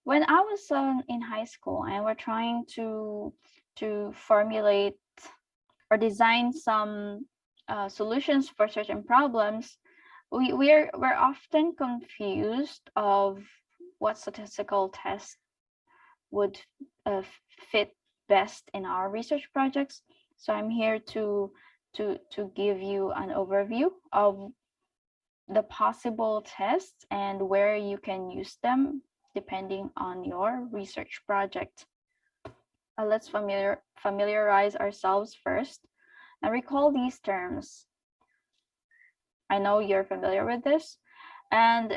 when I was in high school and we're trying to to formulate or design some solutions for certain problems, we're often confused of what statistical test would fit best in our research projects. So I'm here to give you an overview of the possible tests and where you can use them depending on your research project. Let's familiarize ourselves first and recall these terms. I know you're familiar with this. And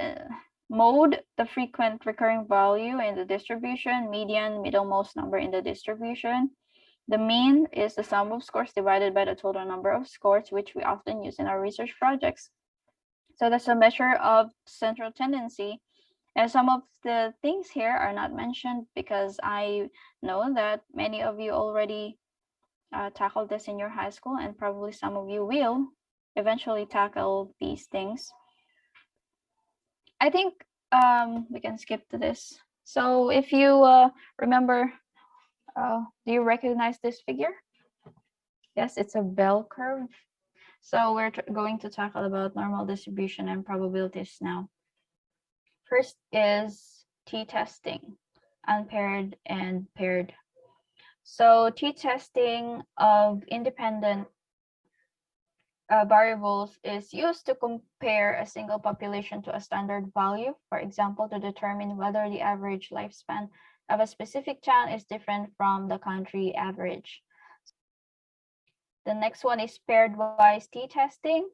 mode, the frequent recurring value in the distribution. Median, middlemost number in the distribution. The mean is the sum of scores divided by the total number of scores, which we often use in our research projects. So that's a measure of central tendency. And some of the things here are not mentioned because I know that many of you already tackled this in your high school, and probably some of you will eventually tackle these things. I think we can skip to this. So if you remember, do you recognize this figure? Yes, it's a bell curve. So we're going to tackle about normal distribution and probabilities now. First is t-testing, unpaired and paired. So t-testing of independent variables is used to compare a single population to a standard value, for example, to determine whether the average lifespan of a specific town is different from the country average. The next one is paired-wise t-testing.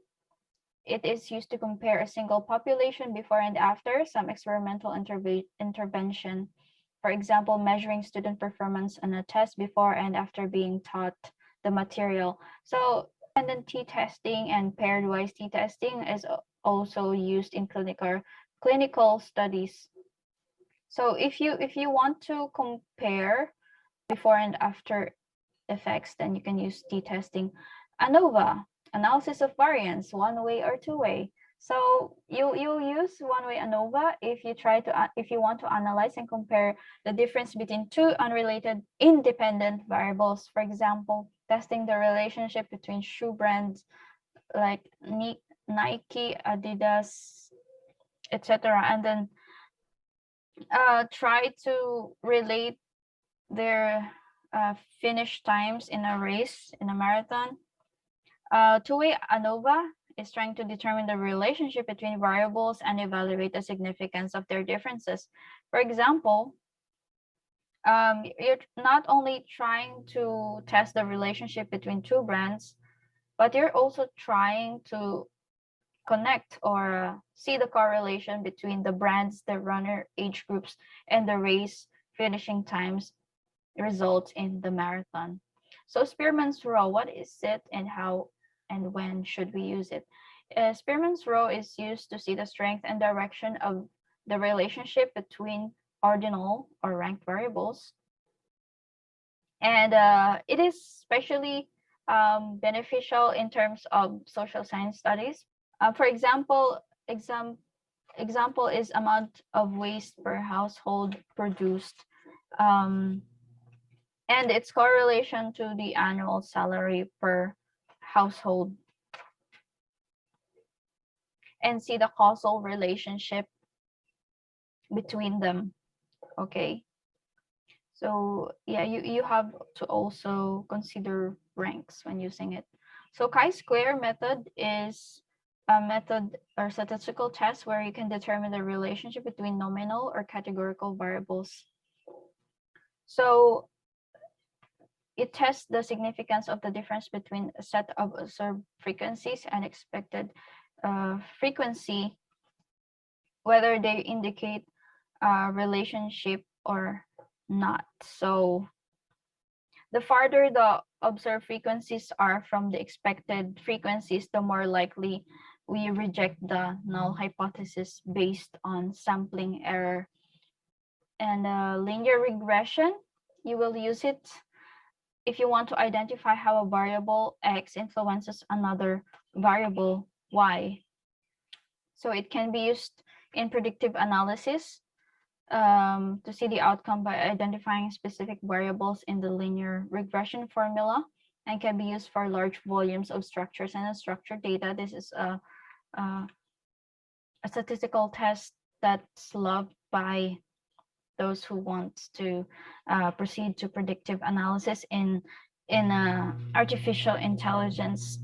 It is used to compare a single population before and after some experimental intervention. For example, measuring student performance on a test before and after being taught the material. So independent t-testing and paired-wise t-testing is also used in clinical studies. So if you want to compare before and after effects, then you can use t-testing. ANOVA, analysis of variance, one-way or two-way. So you'll use one-way ANOVA if you want to analyze and compare the difference between two unrelated independent variables. For example, testing the relationship between shoe brands like Nike, Adidas, etc., and then try to relate their finish times in a race, in a marathon. Two-way ANOVA is trying to determine the relationship between variables and evaluate the significance of their differences. For example, you're not only trying to test the relationship between two brands, but you're also trying to connect or see the correlation between the brands, the runner age groups, and the race finishing times results in the marathon. So Spearman's rule, what is it and how and when should we use it? Spearman's rule is used to see the strength and direction of the relationship between ordinal or ranked variables. And it is especially beneficial in terms of social science studies. For example, example is amount of waste per household produced, and its correlation to the annual salary per household, and see the causal relationship between them. Okay, so yeah, you have to also consider ranks when using it. So chi-square method is a method or statistical test where you can determine the relationship between nominal or categorical variables. So it tests the significance of the difference between a set of observed frequencies and expected frequency, whether they indicate a relationship or not. So the farther the observed frequencies are from the expected frequencies, the more likely we reject the null hypothesis based on sampling error. And linear regression, you will use it if you want to identify how a variable X influences another variable Y. So it can be used in predictive analysis to see the outcome by identifying specific variables in the linear regression formula, and can be used for large volumes of structures and unstructured data. This is a statistical test that's loved by those who want to proceed to predictive analysis in artificial intelligence.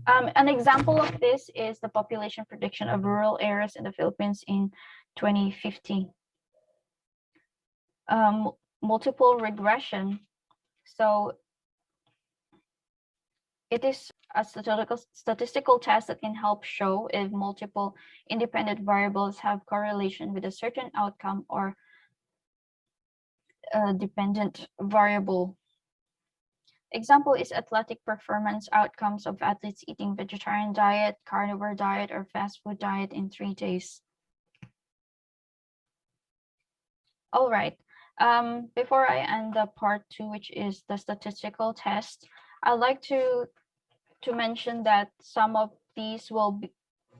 An example of this is the population prediction of rural areas in the Philippines in 2050. Multiple regression. So it is a statistical test that can help show if multiple independent variables have correlation with a certain outcome or a dependent variable. Example is athletic performance outcomes of athletes eating vegetarian diet, carnivore diet, or fast food diet in 3 days. All right. Before I end the part 2, which is the statistical test, I'd like to mention that some of these will be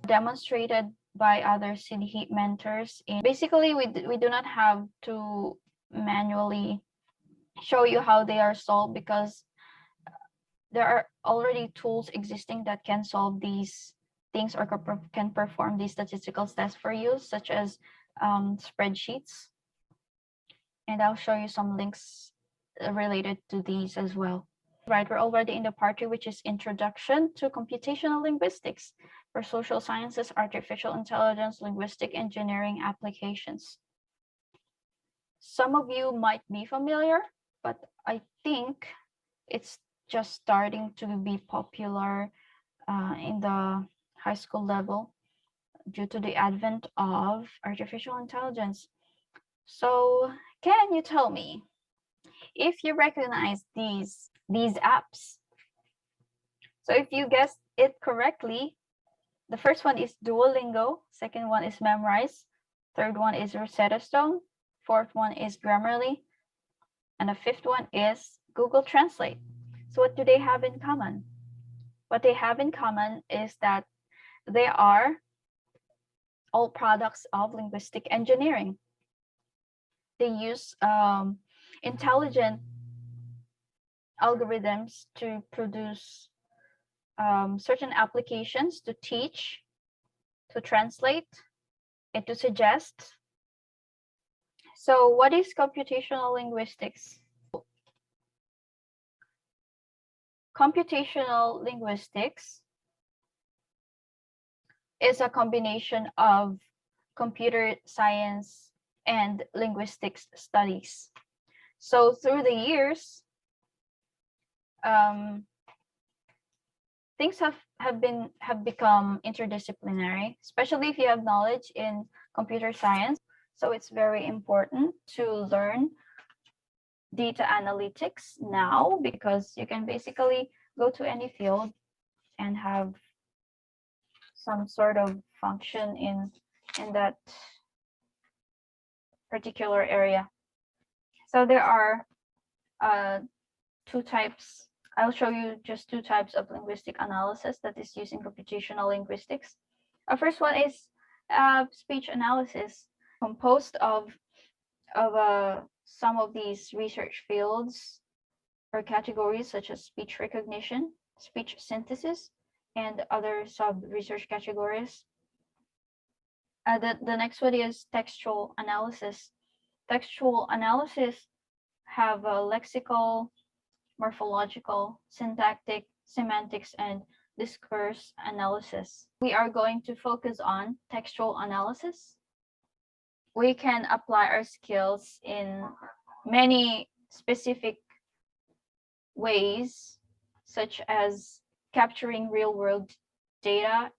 demonstrated by other SIDHI mentors. Basically, we do not have to manually show you how they are solved, because there are already tools existing that can solve these things or can perform these statistical tests for you, such as spreadsheets. And I'll show you some links related to these as well. Right, we're already in the part 2, which is Introduction to Computational Linguistics for Social Sciences, Artificial Intelligence, Linguistic Engineering Applications. Some of you might be familiar, but I think it's just starting to be popular in the high school level due to the advent of artificial intelligence. So can you tell me if you recognize these apps? So if you guessed it correctly, the first one is Duolingo, second one is Memrise, third one is Rosetta Stone, fourth one is Grammarly, and the fifth one is Google Translate. So what do they have in common? What they have in common is that they are all products of linguistic engineering. They use intelligent algorithms to produce certain applications to teach, to translate, and to suggest. So what is computational linguistics? Computational linguistics is a combination of computer science and linguistics studies. So through the years, things have become interdisciplinary, especially if you have knowledge in computer science. So it's very important to learn data analytics now, because you can basically go to any field and have some sort of function in that particular area. So there are 2 types. I'll show you just 2 types of linguistic analysis that is using computational linguistics. Our first one is speech analysis, composed of some of these research fields or categories, such as speech recognition, speech synthesis, and other sub-research categories. The next one is textual analysis. Textual analysis have a lexical, morphological, syntactic, semantics, and discourse analysis. We are going to focus on textual analysis. We can apply our skills in many specific ways, such as capturing real-world data,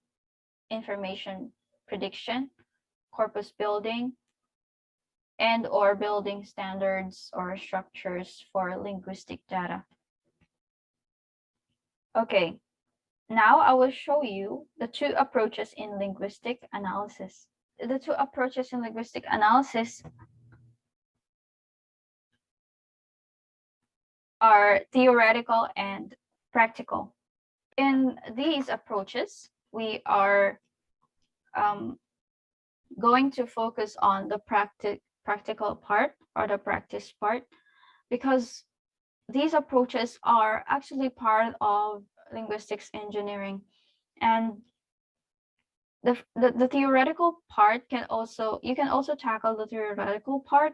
information prediction, corpus building, and or building standards or structures for linguistic data. Okay, now I will show you the 2 approaches in linguistic analysis. The 2 approaches in linguistic analysis are theoretical and practical. In these approaches, we are going to focus on the practical part or the practice part, because these approaches are actually part of linguistics engineering. And the theoretical part you can also tackle the theoretical part.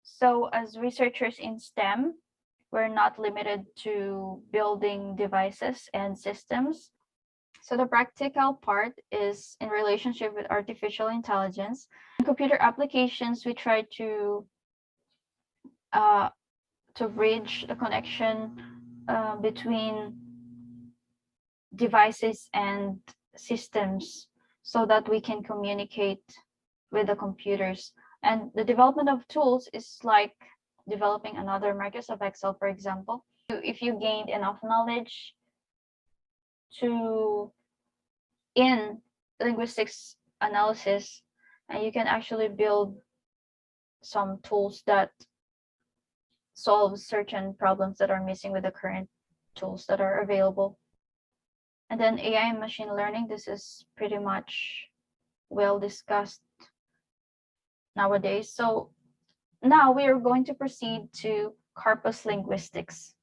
So as researchers in STEM, we're not limited to building devices and systems. So the practical part is in relationship with artificial intelligence. In computer applications, we try to bridge the connection between devices and systems so that we can communicate with the computers. And the development of tools is like developing another Microsoft Excel, for example. If you gained enough knowledge in linguistics analysis, and you can actually build some tools that solve certain problems that are missing with the current tools that are available. And then AI and machine learning, this is pretty much well discussed nowadays. So now we are going to proceed to corpus linguistics.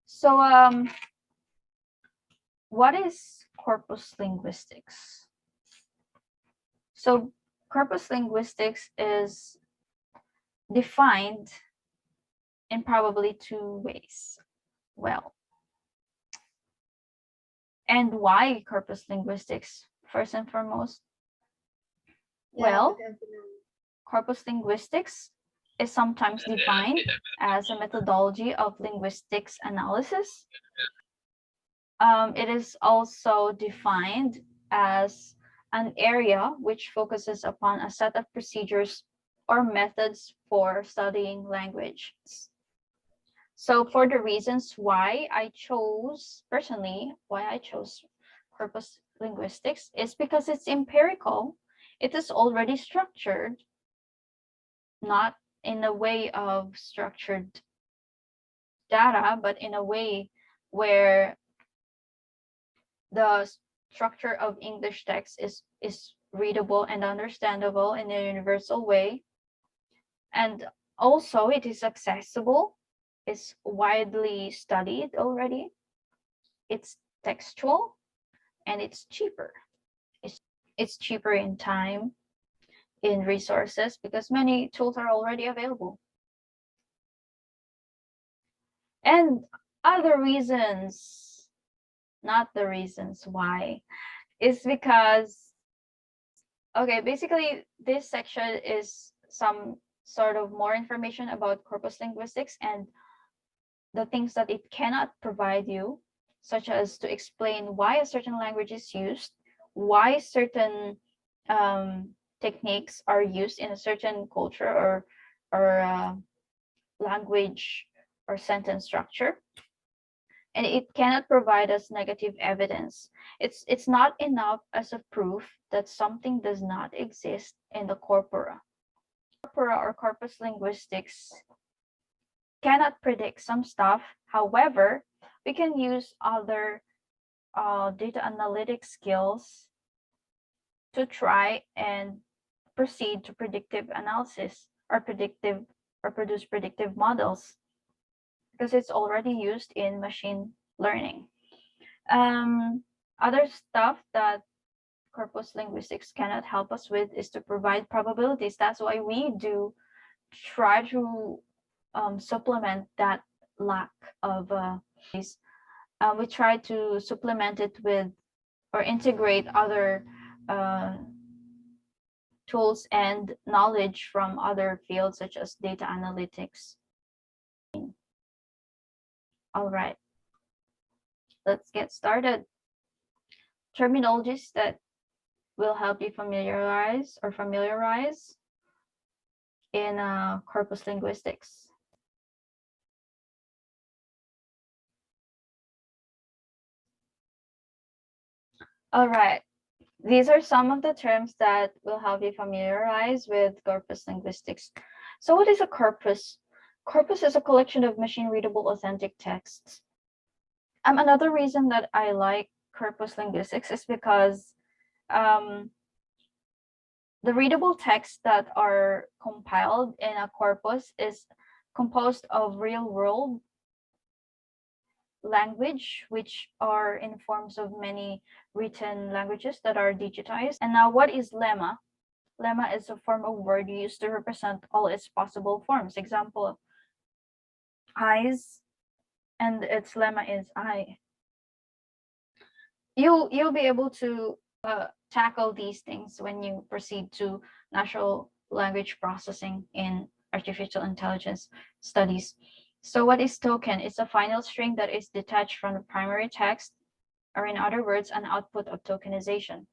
So what is corpus linguistics? So corpus linguistics is defined in probably two ways. Well, and why corpus linguistics? First and foremost, well, corpus linguistics is sometimes defined as a methodology of linguistics analysis. It is also defined as an area which focuses upon a set of procedures or methods for studying language. So for the reasons why I chose corpus linguistics is because it's empirical. It is already structured, not in a way of structured data, but in a way where the structure of English text is readable and understandable in a universal way. And also it is accessible, it's widely studied already, it's textual, and it's cheaper. It's cheaper in time, in resources, because many tools are already available. And other reasons, not the reasons why, is because, okay, basically this section is some sort of more information about corpus linguistics and the things that it cannot provide you, such as to explain why a certain language is used, why certain techniques are used in a certain culture or language or sentence structure. And it cannot provide us negative evidence. It's not enough as a proof that something does not exist in the corpora. Corpora or corpus linguistics cannot predict some stuff. However, we can use other data analytic skills to try and proceed to predictive analysis or produce predictive models, because it's already used in machine learning. Other stuff that corpus linguistics cannot help us with is to provide probabilities. That's why we do try to supplement that lack of we try to supplement it with or integrate other tools and knowledge from other fields such as data analytics. All right, let's get started. Terminologies that will help you familiarize in corpus linguistics. All right, these are some of the terms that will help you familiarize with corpus linguistics. So what is a corpus? Corpus is a collection of machine-readable authentic texts. Another reason that I like corpus linguistics is because The readable texts that are compiled in a corpus is composed of real-world language, which are in forms of many written languages that are digitized. And now, what is lemma? Lemma is a form of word used to represent all its possible forms. Example, eyes, and its lemma is eye. You'll be able to tackle these things when you proceed to natural language processing in artificial intelligence studies. So what is token? It's a final string that is detached from the primary text, or in other words, an output of tokenization.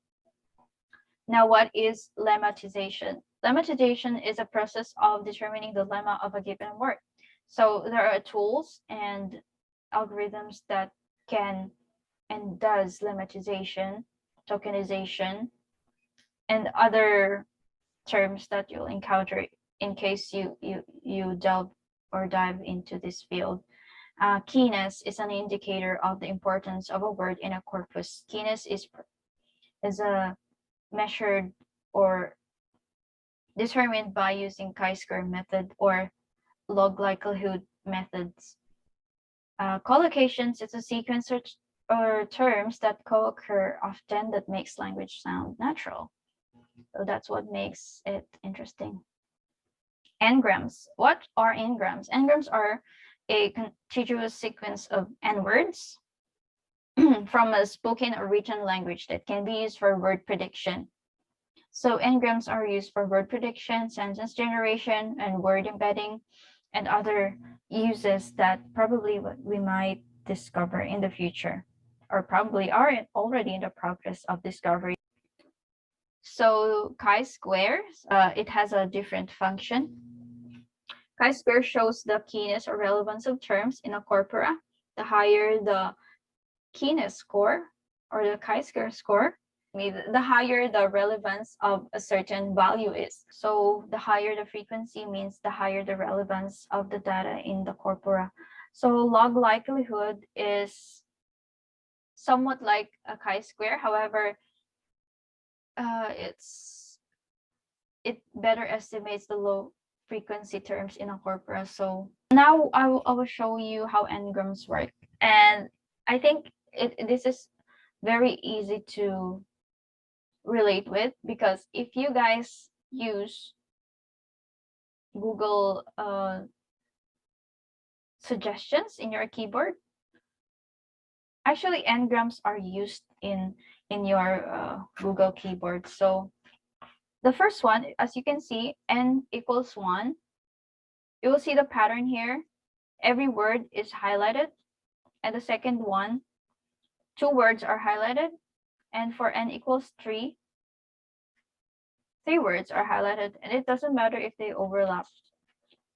Now, what is lemmatization? Lemmatization is a process of determining the lemma of a given word. So there are tools and algorithms that can and does lemmatization, tokenization, and other terms that you'll encounter in case you delve or dive into this field. Keyness is an indicator of the importance of a word in a corpus. Keyness is a measured or determined by using chi-square method or log likelihood methods. Collocations is a sequence or terms that co-occur often that makes language sound natural. So that's what makes it interesting. N-grams. What are n-grams? N-grams are a contiguous sequence of n-words from a spoken or written language that can be used for word prediction. So n-grams are used for word prediction, sentence generation, and word embedding, and other uses that probably we might discover in the future, or probably are already in the progress of discovery. So chi-square, it has a different function. Chi-square shows the keyness or relevance of terms in a corpora. The higher the keyness score or the chi-square score, the higher the relevance of a certain value is. So the higher the frequency means the higher the relevance of the data in the corpora. So log likelihood is somewhat like a chi-square. However, it better estimates the low frequency terms in a corpora. So now I will show you how n-grams work. And I think this is very easy to relate with, because if you guys use Google suggestions in your keyboard, actually n-grams are used in your Google keyboard. So the first one, as you can see, n equals 1. You will see the pattern here. Every word is highlighted. And the second one, 2 words are highlighted. And for n equals 3, 3 words are highlighted. And it doesn't matter if they overlap.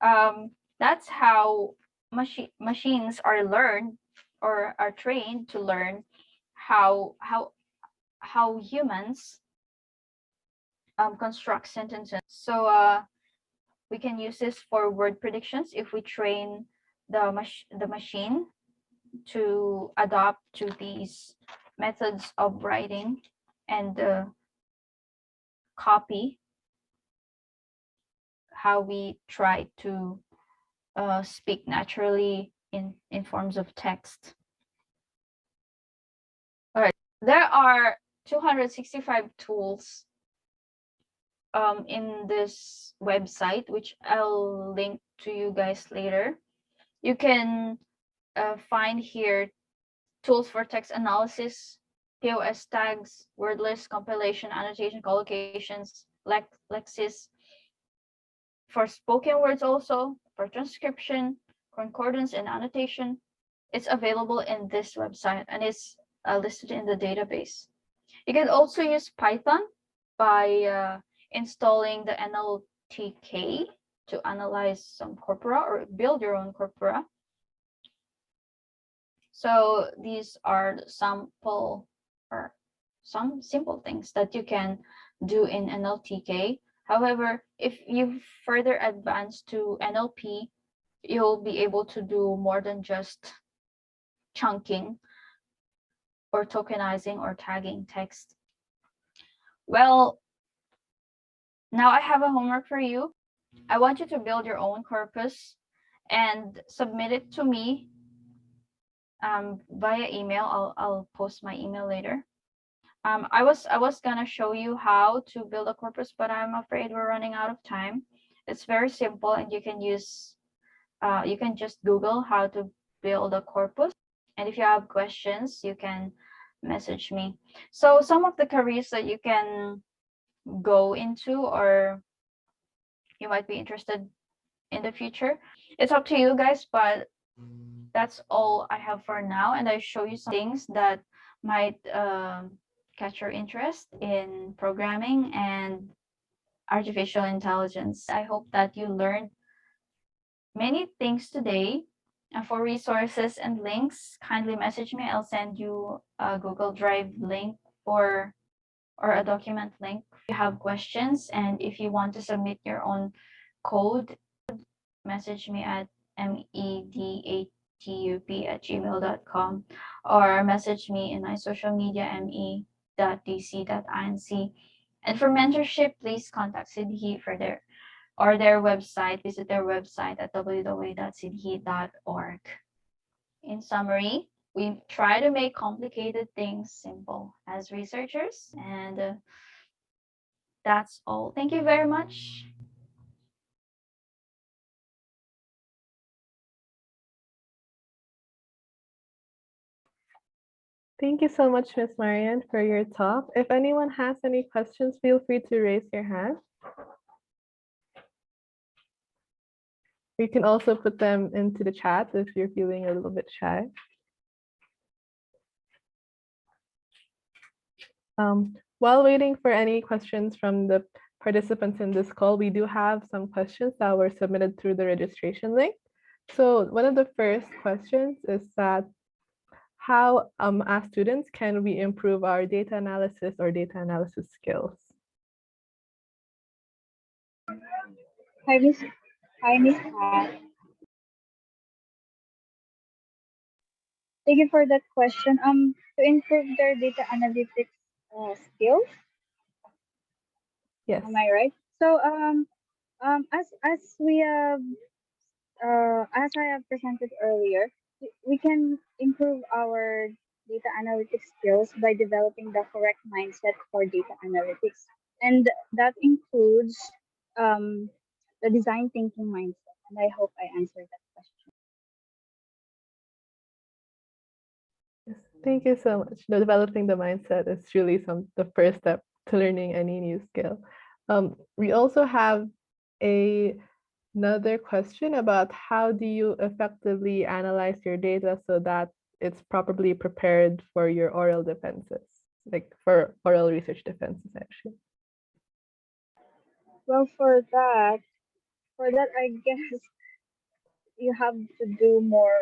That's how machines are learned or are trained to learn how humans construct sentences. So we can use this for word predictions if we train the machine to adopt to these methods of writing and copy how we try to speak naturally in forms of text. All right, there are 265 tools in this website, which I'll link to you guys later. You can find here tools for text analysis, POS tags, word list, compilation, annotation, collocations, lexis, for spoken words also, for transcription, concordance, and annotation. It's available in this website and it's listed in the database. You can also use Python by installing the NLTK to analyze some corpora or build your own corpora. So these are sample or some simple things that you can do in NLTK. However, if you further advance to NLP, you'll be able to do more than just chunking or tokenizing or tagging text. Well, Now I have a homework for you. I want you to build your own corpus and submit it to me via email. I'll post my email later. I was gonna show you how to build a corpus, but I'm afraid we're running out of time. It's very simple, and you can just Google how to build a corpus. And if you have questions, you can message me. So some of the careers that you can go into, or you might be interested in the future, it's up to you guys, but that's all I have for now. And I show you some things that might catch your interest in programming and artificial intelligence. I hope that you learned many things today. For resources and links, kindly message me. I'll send you a Google Drive link or a document link if you have questions. And if you want to submit your own code, message me at medatup@gmail.com or message me in my social media me.dc.inc. And for mentorship, please contact SIDHI for their website. Visit their website at www.sidhi.org. In summary, we try to make complicated things simple as researchers, and that's all. Thank you very much. Thank you so much, Ms. Marian, for your talk. If anyone has any questions, feel free to raise your hand. You can also put them into the chat if you're feeling a little bit shy. While waiting for any questions from the participants in this call, we do have some questions that were submitted through the registration link. So one of the first questions is that how, as students, can we improve our data analysis or data analysis skills? Hi, Miss Pat. Thank you for that question. To improve their data analytics skills, Yes. am I right? So, as we have, as I have presented earlier, we can improve our data analytics skills by developing the correct mindset for data analytics, and that includes the design thinking mindset. And I hope I answered that question. Yes, thank you so much. Developing the mindset is really the first step to learning any new skill. We also have another question about how do you effectively analyze your data so that it's properly prepared for your oral defenses, like for oral research defenses, actually. Well, for that, I guess you have to do more.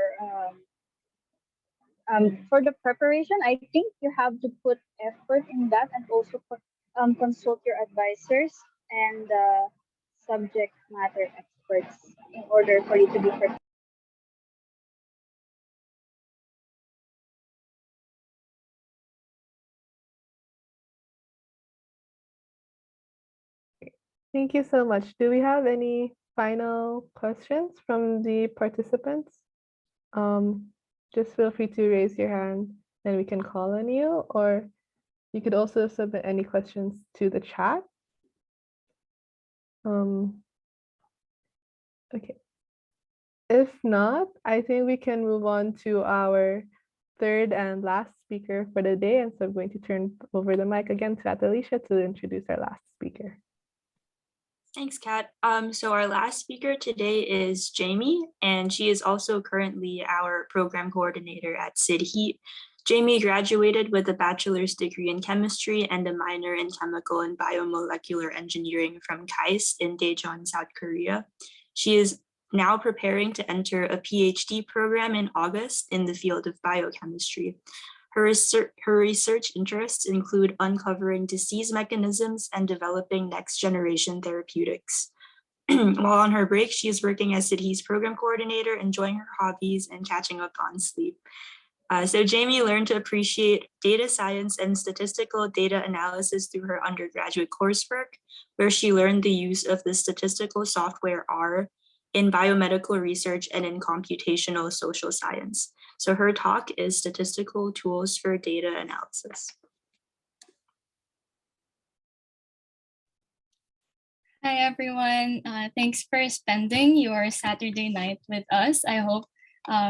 For the preparation, I think you have to put effort in that, and also consult your advisors and subject matter experts in order for you to be prepared. Thank you so much. Do we have any final questions from the participants? Just feel free to raise your hand and we can call on you, or you could also submit any questions to the chat. Okay. If not, I think we can move on to our third and last speaker for the day. And so I'm going to turn over the mic again to Alicia to introduce our last speaker. Thanks, Kat. So our last speaker today is Jamie, and she is also currently our program coordinator at SIDHI. Jamie graduated with a bachelor's degree in chemistry and a minor in chemical and biomolecular engineering from KAIST in Daejeon, South Korea. She is now preparing to enter a PhD program in August in the field of biochemistry. Her research interests include uncovering disease mechanisms and developing next-generation therapeutics. While on her break, she is working as SIDHI's program coordinator, enjoying her hobbies and catching up on sleep. So Jamie learned to appreciate data science and statistical data analysis through her undergraduate coursework, where she learned the use of the statistical software R in biomedical research and in computational social science. So her talk is Statistical Tools for Data Analysis. Hi, everyone. Thanks for spending your Saturday night with us. I hope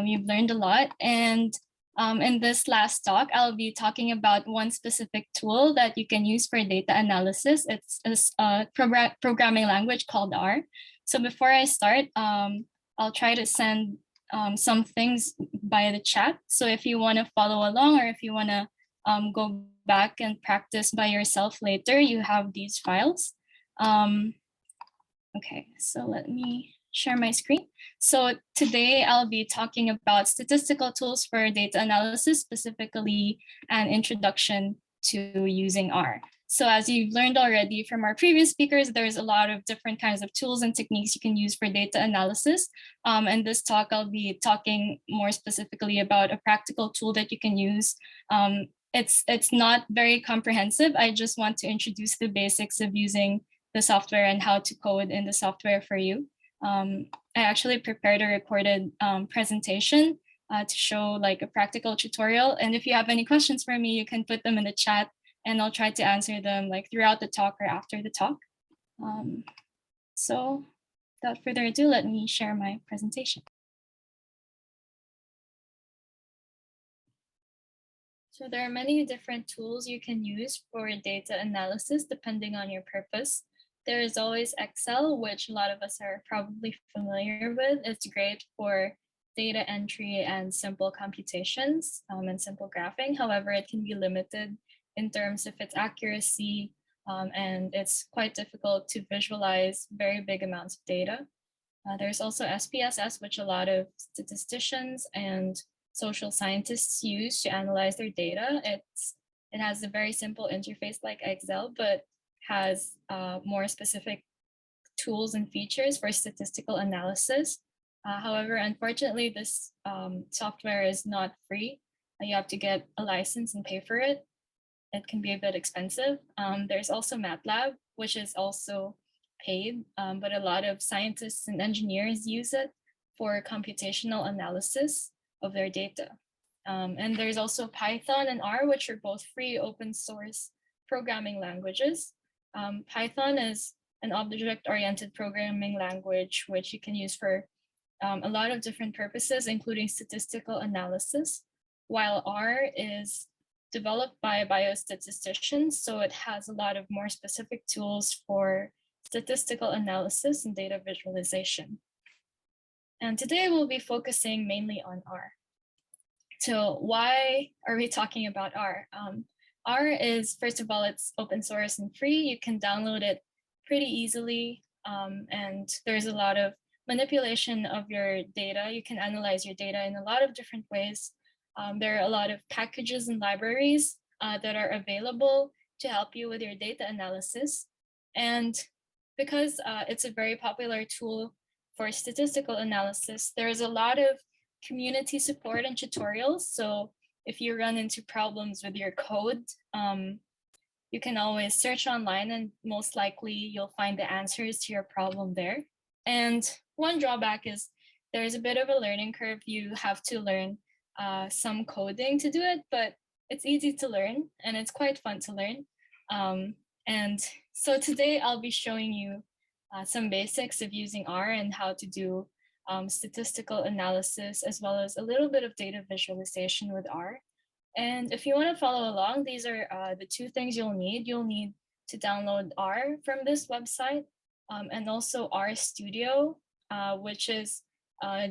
you've learned a lot. And in this last talk, I'll be talking about one specific tool that you can use for data analysis. It's a programming language called R. So before I start, I'll try to send some things via the chat. So if you want to follow along, or if you want to go back and practice by yourself later, you have these files. Okay, so let me share my screen. So today I'll be talking about statistical tools for data analysis, specifically an introduction to using R. So as you've learned already from our previous speakers, there's a lot of different kinds of tools and techniques you can use for data analysis. In this talk, I'll be talking more specifically about a practical tool that you can use. It's not very comprehensive. I just want to introduce the basics of using the software and how to code in the software for you. I actually prepared a recorded presentation to show like a practical tutorial. And if you have any questions for me, you can put them in the chat and I'll try to answer them like throughout the talk or after the talk. So without further ado, let me share my presentation. So there are many different tools you can use for data analysis depending on your purpose. There is always Excel, which a lot of us are probably familiar with. It's great for data entry and simple computations and simple graphing. However, it can be limited in terms of its accuracy, and it's quite difficult to visualize very big amounts of data. There's also SPSS, which a lot of statisticians and social scientists use to analyze their data. It has a very simple interface like Excel, but has more specific tools and features for statistical analysis. However, unfortunately, this software is not free. You have to get a license and pay for it. It can be a bit expensive. There's also MATLAB, which is also paid, but a lot of scientists and engineers use it for computational analysis of their data. And there's also Python and R, which are both free open source programming languages. Python is an object-oriented programming language, which you can use for a lot of different purposes, including statistical analysis, while R is developed by biostatisticians, so it has a lot of more specific tools for statistical analysis and data visualization. And today we'll be focusing mainly on R. So why are we talking about R? R is, first of all, it's open source and free. You can download it pretty easily. And there's a lot of manipulation of your data. You can analyze your data in a lot of different ways. There are a lot of packages and libraries that are available to help you with your data analysis. And because it's a very popular tool for statistical analysis, there's a lot of community support and tutorials. So if you run into problems with your code, you can always search online and most likely you'll find the answers to your problem there. And one drawback is there's a bit of a learning curve. You have to learn some coding to do it, but it's easy to learn and it's quite fun to learn. And so today I'll be showing you some basics of using R and how to do statistical analysis, as well as a little bit of data visualization with R. And if you want to follow along, these are the two things you'll need. You'll need to download R from this website and also R Studio, which is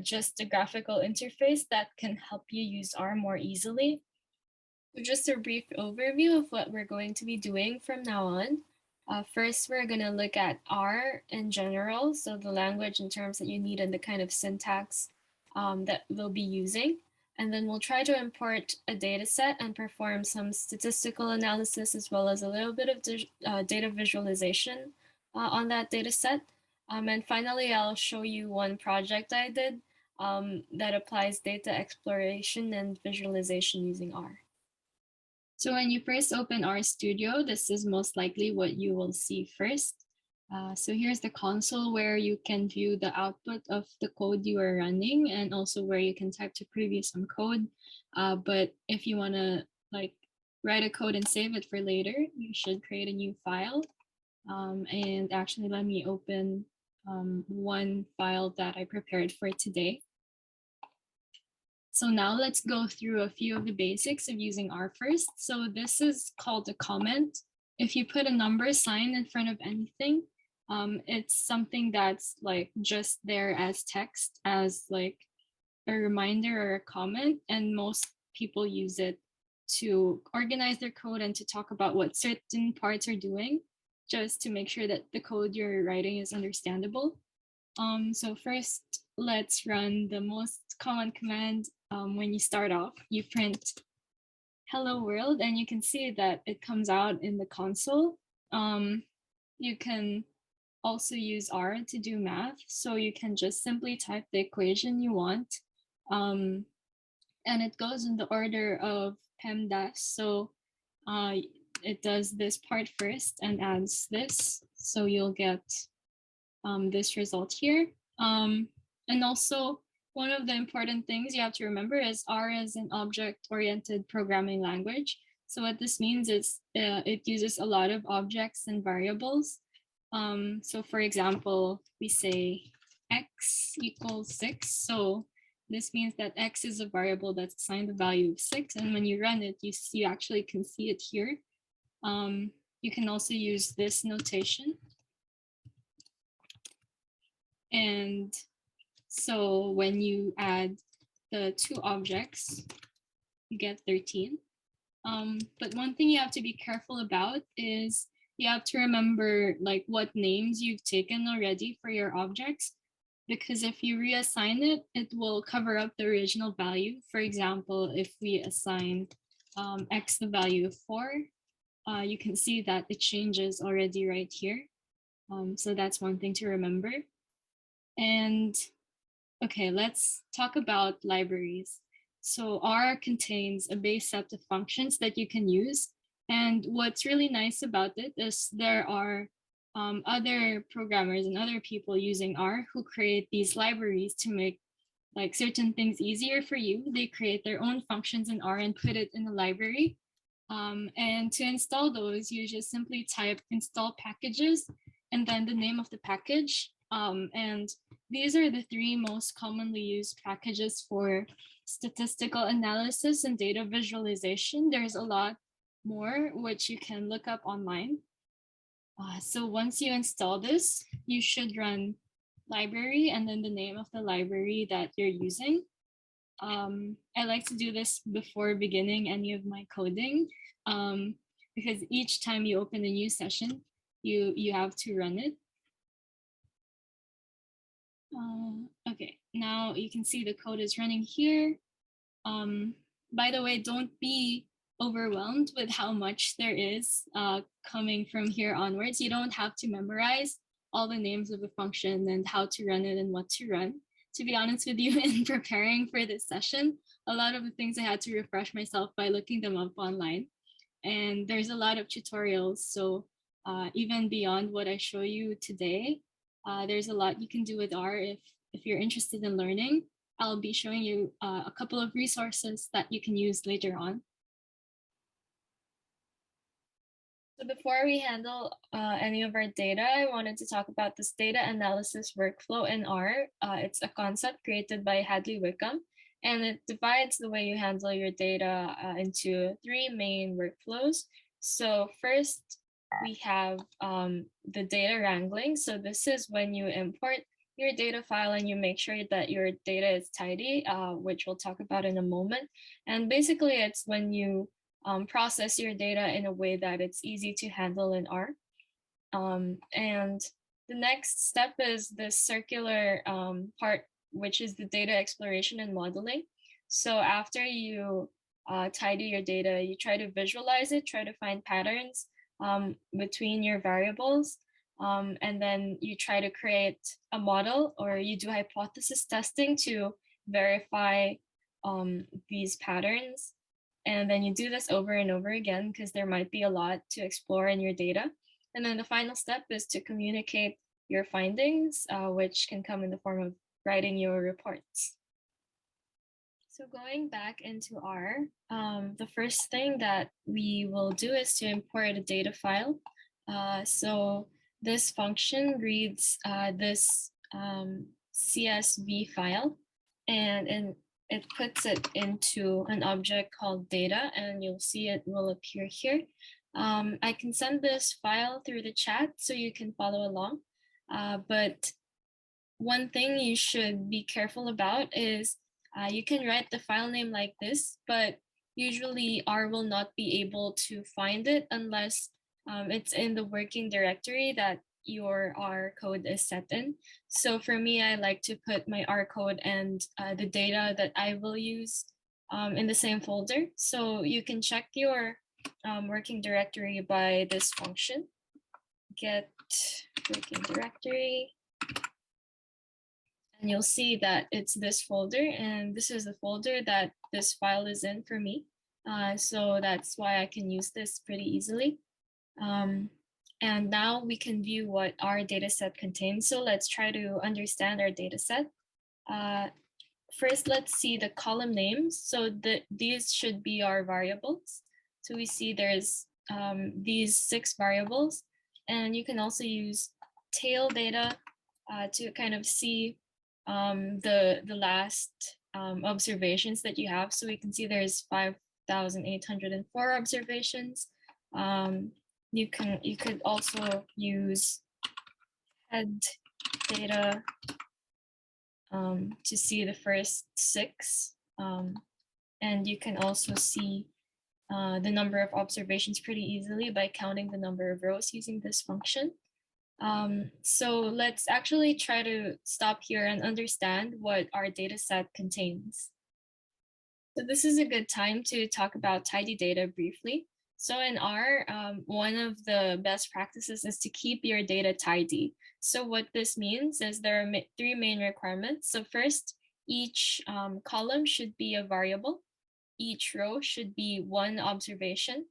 just a graphical interface that can help you use R more easily. So just a brief overview of what we're going to be doing from now on. First, we're going to look at R in general, so the language in terms that you need and the kind of syntax that we'll be using. And then we'll try to import a data set and perform some statistical analysis, as well as a little bit of data visualization on that data set. And finally, I'll show you one project I did that applies data exploration and visualization using R. So when you first open RStudio, this is most likely what you will see first. So here's the console where you can view the output of the code you are running, and also where you can type to preview some code. But if you want to like write a code and save it for later, you should create a new file. And actually, let me open one file that I prepared for today. So now let's go through a few of the basics of using R first. So this is called a comment. If you put a number sign in front of anything, it's something that's like just there as text, as like a reminder or a comment. And most people use it to organize their code and to talk about what certain parts are doing, just to make sure that the code you're writing is understandable. So first, let's run the most common command. When you start off, you print hello world, and you can see that it comes out in the console. You can also use R to do math. So you can just simply type the equation you want. And it goes in the order of PEMDAS. So it does this part first and adds this. So you'll get this result here. And also, one of the important things you have to remember is R is an object-oriented programming language. So what this means is it uses a lot of objects and variables. So for example, we say x equals 6. So this means that x is a variable that's assigned the value of 6. And when you run it, you actually can see it here. You can also use this notation. And so when you add the two objects, you get 13. But one thing you have to be careful about is you have to remember like what names you've taken already for your objects, because if you reassign it, it will cover up the original value. For example, if we assign x the value of 4, you can see that it changes already right here. So that's one thing to remember. And okay, let's talk about libraries. So R contains a base set of functions that you can use. And what's really nice about it is there are other programmers and other people using R who create these libraries to make like certain things easier for you. They create their own functions in R and put it in a library. And to install those, you just simply type install packages and then the name of the package. And these are the 3 most commonly used packages for statistical analysis and data visualization. There's a lot more which you can look up online. So once you install this, you should run library and then the name of the library that you're using. I like to do this before beginning any of my coding, because each time you open a new session, you have to run it. Okay, now you can see the code is running here. By the way, don't be overwhelmed with how much there is coming from here onwards. You don't have to memorize all the names of a function and how to run it and what to run. To be honest with you, in preparing for this session, a lot of the things I had to refresh myself by looking them up online. And there's a lot of tutorials. So even beyond what I show you today, there's a lot you can do with R if you're interested in learning. I'll be showing you a couple of resources that you can use later on. So before we handle any of our data, I wanted to talk about this data analysis workflow in R. It's a concept created by Hadley Wickham, and it divides the way you handle your data into 3 main workflows. So first, we have the data wrangling. So this is when you import your data file and you make sure that your data is tidy, which we'll talk about in a moment. And basically, it's when you process your data in a way that it's easy to handle in R. And the next step is the circular part, which is the data exploration and modeling. So after you tidy your data, you try to visualize it, try to find patterns between your variables. And then you try to create a model, or you do hypothesis testing to verify these patterns. And then you do this over and over again because there might be a lot to explore in your data. And then the final step is to communicate your findings, which can come in the form of writing your reports. So going back into R, the first thing that we will do is to import a data file. So this function reads this CSV file, and it puts it into an object called data, and you'll see it will appear here. I can send this file through the chat so you can follow along. But one thing you should be careful about is you can write the file name like this, but usually R will not be able to find it unless it's in the working directory that your R code is set in. So for me, I like to put my R code and the data that I will use in the same folder. So you can check your working directory by this function, get working directory. And you'll see that it's this folder, and this is the folder that this file is in for me. So that's why I can use this pretty easily. And now we can view what our data set contains. So let's try to understand our data set. First, let's see the column names. So these should be our variables. So we see there's these 6 variables, and you can also use tail data to kind of see the last observations that you have. So we can see there's 5,804 observations. You could also use head data to see the first 6, and you can also see the number of observations pretty easily by counting the number of rows using this function. So let's actually try to stop here and understand what our data set contains. So this is a good time to talk about tidy data briefly. So in R, one of the best practices is to keep your data tidy. So what this means is there are 3 main requirements. So first, each column should be a variable. Each row should be 1 observation.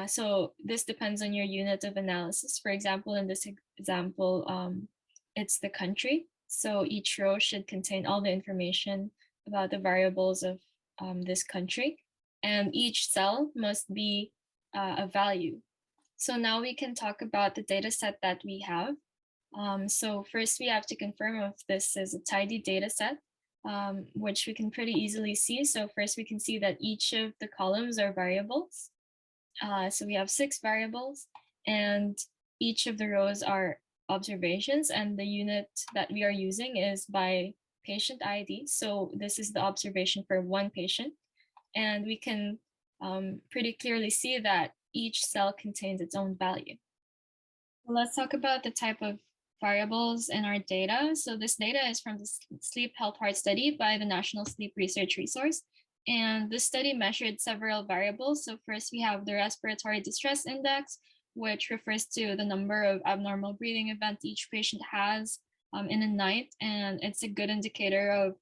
So this depends on your unit of analysis. For example, in this example, it's the country. So each row should contain all the information about the variables of this country. And each cell must be a value. So now we can talk about the data set that we have. So first we have to confirm if this is a tidy data set, which we can pretty easily see. So first we can see that each of the columns are variables. So we have 6 variables, and each of the rows are observations, and the unit that we are using is by patient ID. So this is the observation for 1 patient. And we can pretty clearly see that each cell contains its own value. Let's talk about the type of variables in our data. So this data is from the Sleep Health Heart Study by the National Sleep Research Resource. And this study measured several variables. So first we have the respiratory distress index, which refers to the number of abnormal breathing events each patient has in a night. And it's a good indicator of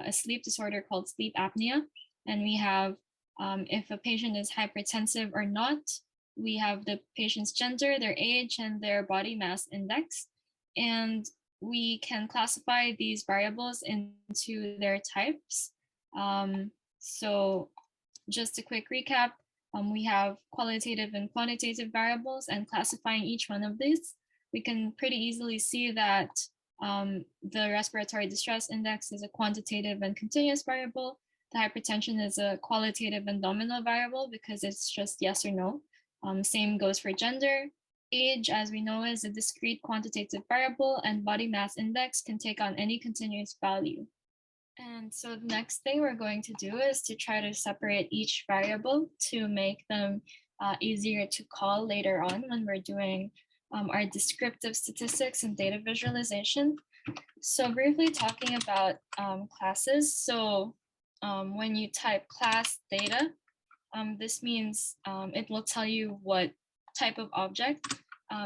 a sleep disorder called sleep apnea. And we have if a patient is hypertensive or not. We have the patient's gender, their age, and their body mass index. And we can classify these variables into their types. So just a quick recap, we have qualitative and quantitative variables, and classifying each one of these, we can pretty easily see that the respiratory distress index is a quantitative and continuous variable. The hypertension is a qualitative and nominal variable because it's just yes or no. Same goes for gender. Age, as we know, is a discrete quantitative variable, and body mass index can take on any continuous value. And so the next thing we're going to do is to try to separate each variable to make them easier to call later on when we're doing our descriptive statistics and data visualization. So briefly talking about classes. So when you type class data, this means it will tell you what type of object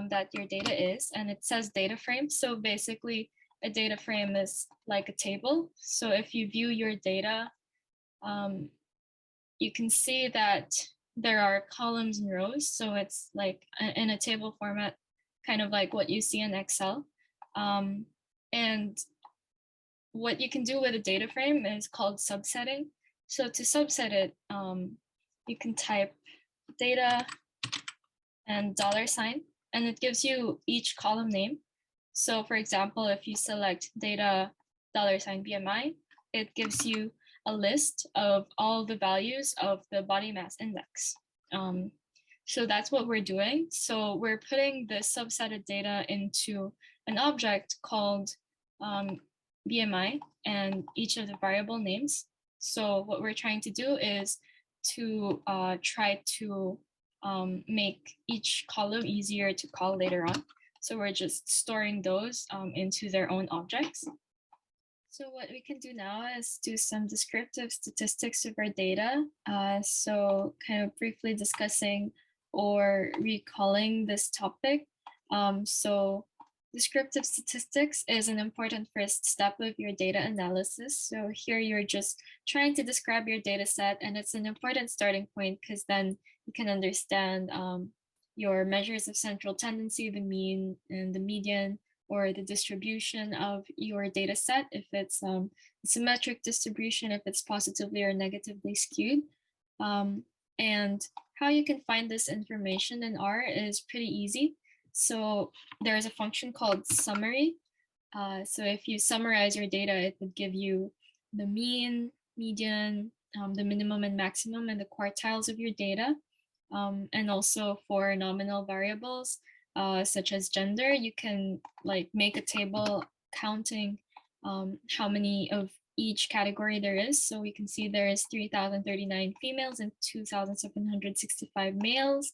that your data is, and it says data frame. So basically a data frame is like a table. So if you view your data, you can see that there are columns and rows. So it's like in a table format, kind of like what you see in Excel. And what you can do with a data frame is called subsetting. So to subset it, you can type data and $, and it gives you each column name. So for example, if you select data $BMI, it gives you a list of all the values of the body mass index. So that's what we're doing. So we're putting the subsetted data into an object called BMI and each of the variable names. So what we're trying to do is to try to make each column easier to call later on. So we're just storing those into their own objects. So what we can do now is do some descriptive statistics of our data. So kind of briefly discussing or recalling this topic. So descriptive statistics is an important first step of your data analysis. So here you're just trying to describe your data set, and it's an important starting point because then you can understand your measures of central tendency, the mean and the median, or the distribution of your data set, if it's a symmetric distribution, if it's positively or negatively skewed. And how you can find this information in R is pretty easy. So there's a function called summary. So if you summarize your data, it would give you the mean, median, the minimum and maximum, and the quartiles of your data. And also for nominal variables, such as gender, you can like make a table counting how many of each category there is. So we can see there is 3,039 females and 2,765 males.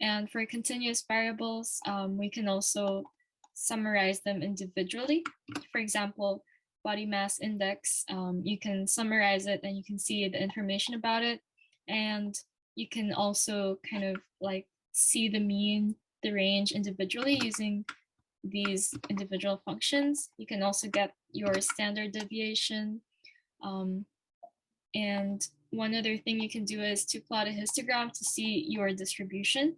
And for continuous variables, we can also summarize them individually. For example, body mass index, you can summarize it and you can see the information about it. And you can also kind of like see the mean, the range individually using these individual functions. You can also get your standard deviation. And one other thing you can do is to plot a histogram to see your distribution.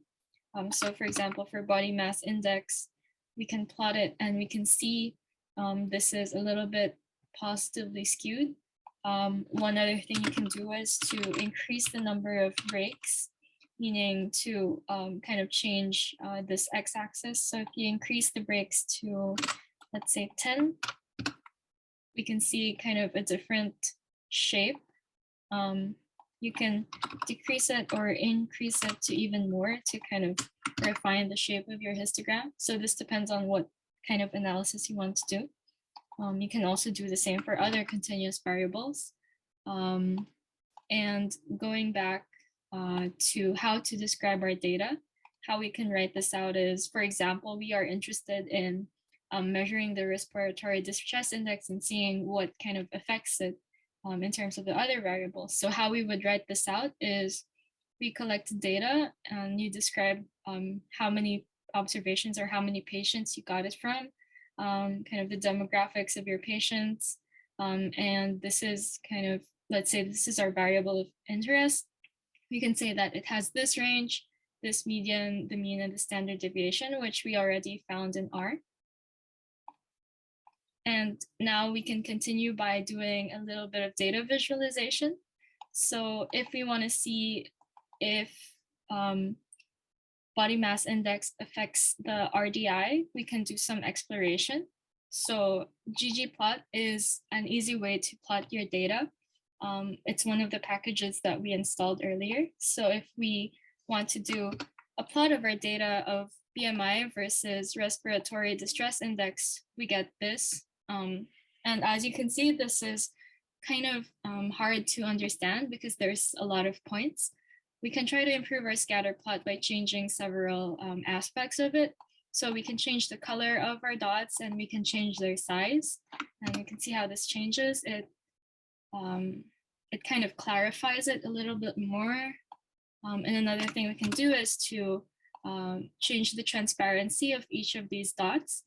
So for example, for body mass index, we can plot it and we can see this is a little bit positively skewed. One other thing you can do is to increase the number of breaks, meaning to kind of change this x-axis. So if you increase the breaks to, let's say 10, we can see kind of a different shape. You can decrease it or increase it to even more to kind of refine the shape of your histogram. So this depends on what kind of analysis you want to do. You can also do the same for other continuous variables. And going back to how to describe our data, how we can write this out is, for example, we are interested in measuring the respiratory distress index and seeing what kind of affects it in terms of the other variables. So how we would write this out is we collect data and you describe how many observations or how many patients you got it from, kind of the demographics of your patients. And this is kind of, let's say this is our variable of interest. We can say that it has this range, this median, the mean, and the standard deviation, which we already found in R. And now we can continue by doing a little bit of data visualization. So if we want to see if body mass index affects the RDI, we can do some exploration. So ggplot is an easy way to plot your data. It's one of the packages that we installed earlier. So if we want to do a plot of our data of BMI versus respiratory distress index, we get this. And as you can see, this is kind of hard to understand because there's a lot of points. We can try to improve our scatter plot by changing several aspects of it. So we can change the color of our dots and we can change their size. And you can see how this changes. It kind of clarifies it a little bit more. And another thing we can do is to change the transparency of each of these dots.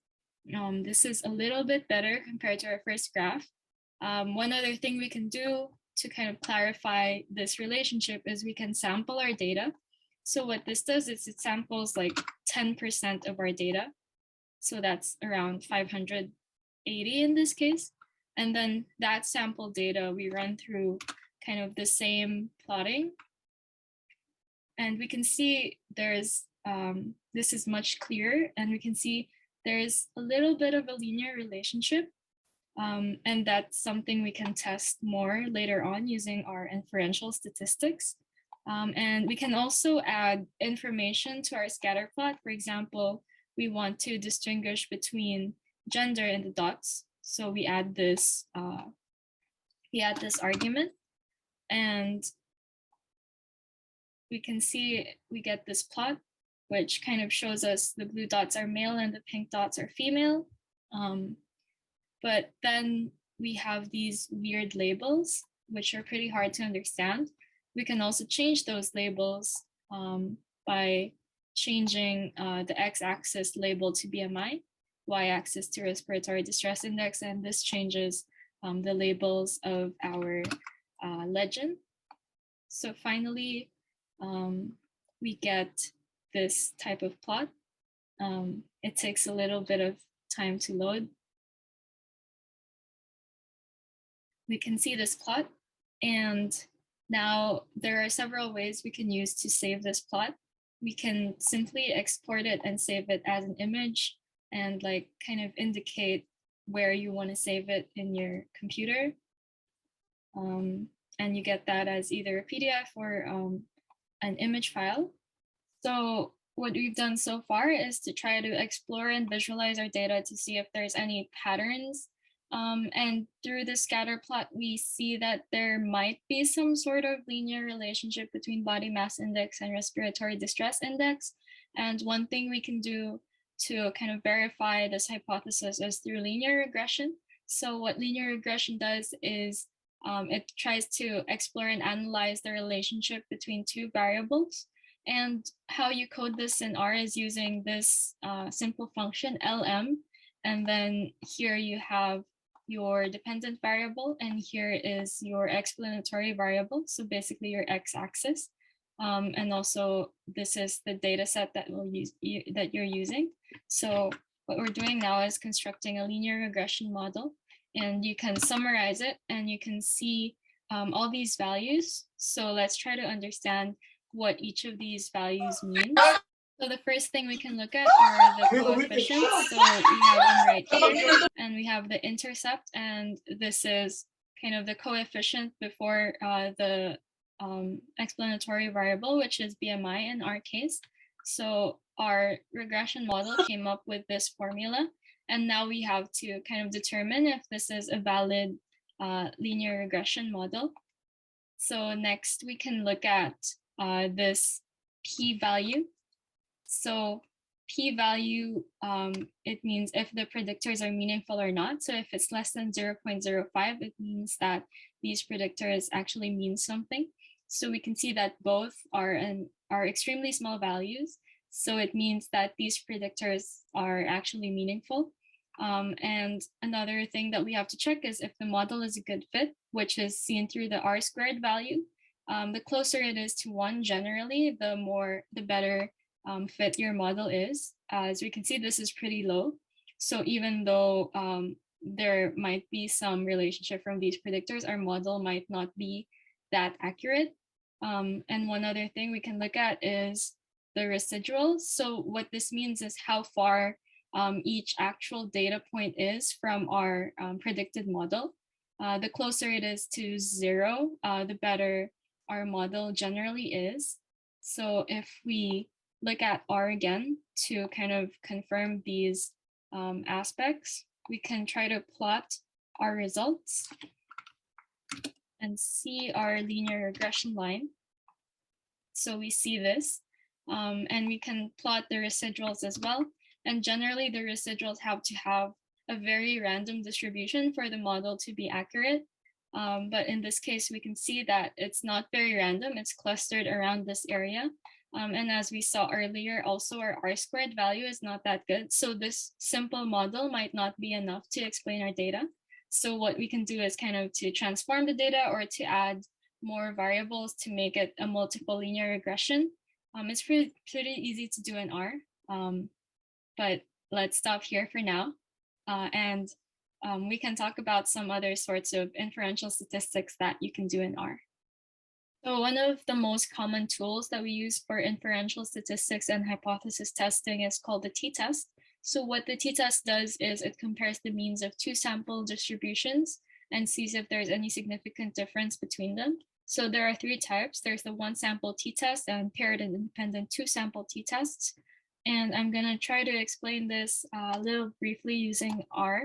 This is a little bit better compared to our first graph. One other thing we can do to kind of clarify this relationship is we can sample our data. So what this does is it samples like 10% of our data. So that's around 580 in this case. And then that sample data, we run through kind of the same plotting. And we can see there's, this is much clearer, and we can see there's a little bit of a linear relationship. And that's something we can test more later on using our inferential statistics. And we can also add information to our scatter plot. For example, we want to distinguish between gender in the dots. So we add this argument, and we can see we get this plot, which kind of shows us the blue dots are male and the pink dots are female. But then we have these weird labels, which are pretty hard to understand. We can also change those labels by changing the x-axis label to BMI, y-axis to respiratory distress index, and this changes the labels of our legend. So finally, we get this type of plot. It takes a little bit of time to load. We can see this plot, and now there are several ways we can use to save this plot. We can simply export it and save it as an image and like kind of indicate where you want to save it in your computer. And you get that as either a PDF or an image file. So what we've done so far is to try to explore and visualize our data to see if there's any patterns. And through the scatter plot, we see that there might be some sort of linear relationship between body mass index and respiratory distress index. And one thing we can do to kind of verify this hypothesis is through linear regression. So what linear regression does is it tries to explore and analyze the relationship between two variables. And how you code this in R is using this simple function LM. And then here you have your dependent variable, and here is your explanatory variable. So basically your x-axis. And also this is the data set that that you're using. So what we're doing now is constructing a linear regression model, and you can summarize it and you can see all these values. So let's try to understand what each of these values mean. So the first thing we can look at are the coefficients. So we have them right here, and we have the intercept, and this is kind of the coefficient before the explanatory variable, which is BMI in our case. So our regression model came up with this formula, and now we have to kind of determine if this is a valid linear regression model. So next we can look at this p-value. So p-value, it means if the predictors are meaningful or not. So if it's less than 0.05, it means that these predictors actually mean something. So we can see that both are extremely small values. So it means that these predictors are actually meaningful. And another thing that we have to check is if the model is a good fit, which is seen through the R-squared value. The closer it is to 1 generally, the better fit your model is. As we can see, this is pretty low. So even though there might be some relationship from these predictors, our model might not be that accurate. And one other thing we can look at is the residuals. So what this means is how far each actual data point is from our predicted model. The closer it is to 0, the better our model generally is. So if we look at R again to kind of confirm these aspects, we can try to plot our results and see our linear regression line. So we see this, and we can plot the residuals as well. And generally the residuals have to have a very random distribution for the model to be accurate. But in this case, we can see that it's not very random. It's clustered around this area. And as we saw earlier, also our R-squared value is not that good. So this simple model might not be enough to explain our data. So what we can do is kind of to transform the data or to add more variables to make it a multiple linear regression. It's pretty easy to do in R, but let's stop here for now. And we can talk about some other sorts of inferential statistics that you can do in R. So one of the most common tools that we use for inferential statistics and hypothesis testing is called the t-test. So what the t-test does is it compares the means of two sample distributions and sees if there's any significant difference between them. So there are three types. There's the one sample t-test and paired and independent two sample t-tests. And I'm gonna try to explain this a little briefly using R.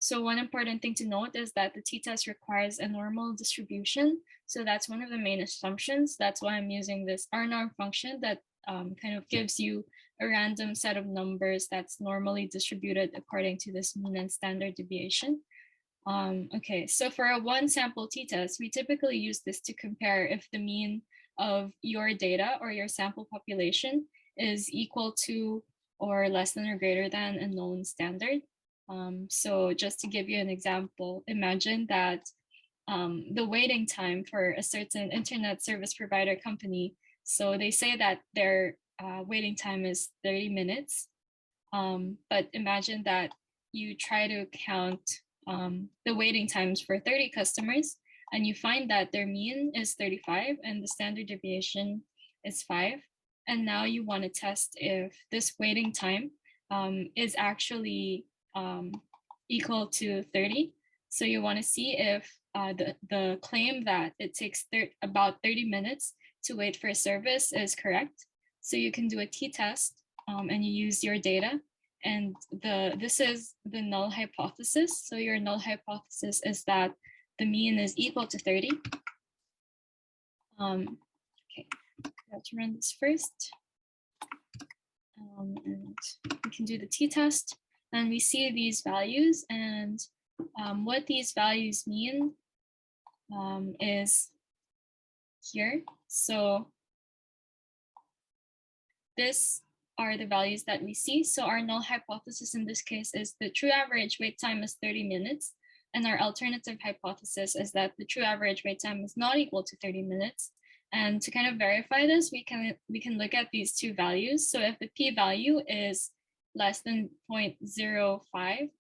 So one important thing to note is that the t-test requires a normal distribution. So that's one of the main assumptions. That's why I'm using this R-norm function that kind of gives you a random set of numbers that's normally distributed according to this mean and standard deviation. Okay, so for a one sample t-test, we typically use this to compare if the mean of your data or your sample population is equal to or less than or greater than a known standard. So just to give you an example, imagine that the waiting time for a certain internet service provider company, so they say that their waiting time is 30 minutes, but imagine that you try to count the waiting times for 30 customers and you find that their mean is 35 and the standard deviation is 5. And now you want to test if this waiting time is actually equal to 30. So you want to see if the claim that it takes about 30 minutes to wait for a service is correct. So you can do a t-test and you use your data. And this is the null hypothesis. So your null hypothesis is that the mean is equal to 30. Okay, let's run this first. And we can do the t-test. And we see these values, and what these values mean is here. So this are the values that we see. So our null hypothesis in this case is the true average wait time is 30 minutes. And our alternative hypothesis is that the true average wait time is not equal to 30 minutes. And to kind of verify this, we can look at these two values. So if the p-value is less than 0.05,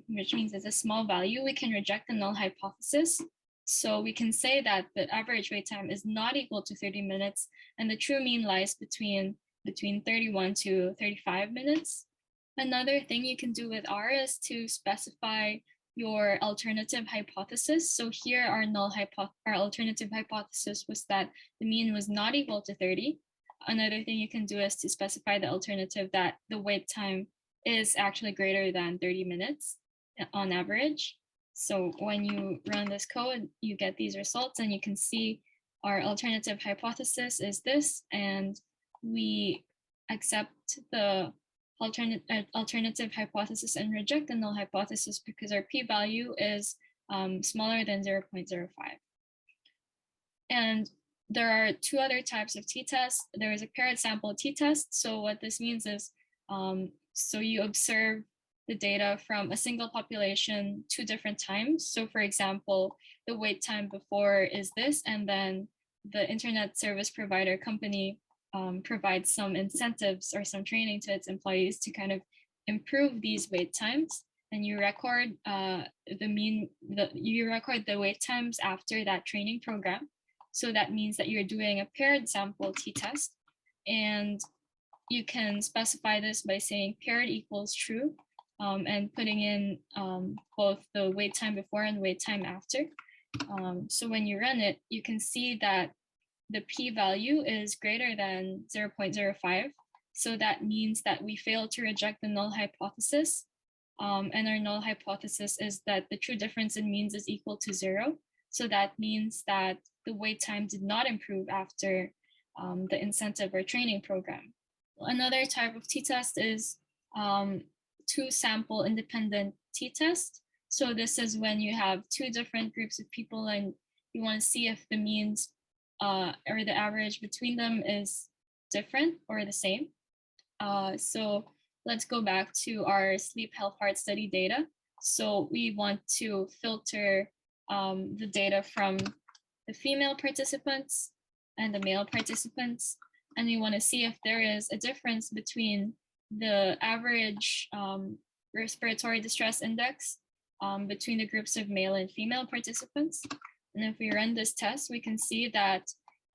which means it's a small value, we can reject the null hypothesis. So we can say that the average wait time is not equal to 30 minutes, and the true mean lies between 31 to 35 minutes. Another thing you can do with R is to specify your alternative hypothesis. So here our alternative hypothesis was that the mean was not equal to 30. Another thing you can do is to specify the alternative that the wait time is actually greater than 30 minutes on average. So when you run this code, you get these results, and you can see our alternative hypothesis is this, and we accept the alternative hypothesis and reject the null hypothesis because our p-value is smaller than 0.05. And there are two other types of t-tests. There is a paired sample t-test. So what this means is, so you observe the data from a single population 2 different times. So for example, the wait time before is this, and then the internet service provider company provides some incentives or some training to its employees to kind of improve these wait times. And you record you record the wait times after that training program. So that means that you're doing a paired sample t-test, and you can specify this by saying paired equals true and putting in both the wait time before and wait time after. So when you run it, you can see that the p-value is greater than 0.05. So that means that we fail to reject the null hypothesis. And our null hypothesis is that the true difference in means is equal to 0. So that means that the wait time did not improve after the incentive or training program. Another type of t-test is 2 sample independent t-test. So this is when you have 2 different groups of people and you want to see if the means or the average between them is different or the same. So let's go back to our sleep health heart study data. So we want to filter the data from the female participants and the male participants. And we want to see if there is a difference between the average respiratory distress index between the groups of male and female participants. And if we run this test, we can see that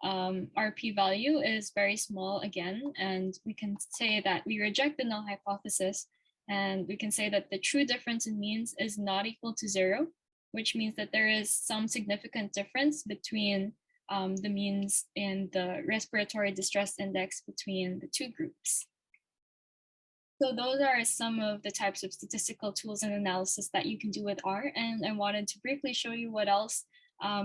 our p-value is very small again, and we can say that we reject the null hypothesis, and we can say that the true difference in means is not equal to 0, which means that there is some significant difference between the means and the respiratory distress index between the two groups. So those are some of the types of statistical tools and analysis that you can do with R, and I wanted to briefly show you what else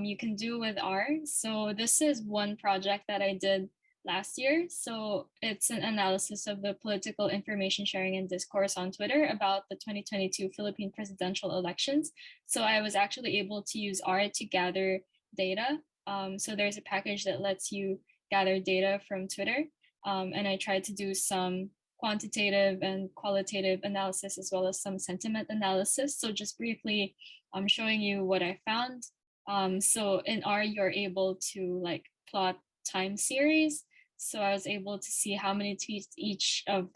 you can do with R. So this is one project that I did last year. So it's an analysis of the political information sharing and discourse on Twitter about the 2022 Philippine presidential elections. So I was actually able to use R to gather data. So there's a package that lets you gather data from Twitter. And I tried to do some quantitative and qualitative analysis as well as some sentiment analysis. So just briefly, I'm showing you what I found. So in R, you're able to like plot time series. So I was able to see how many tweets each of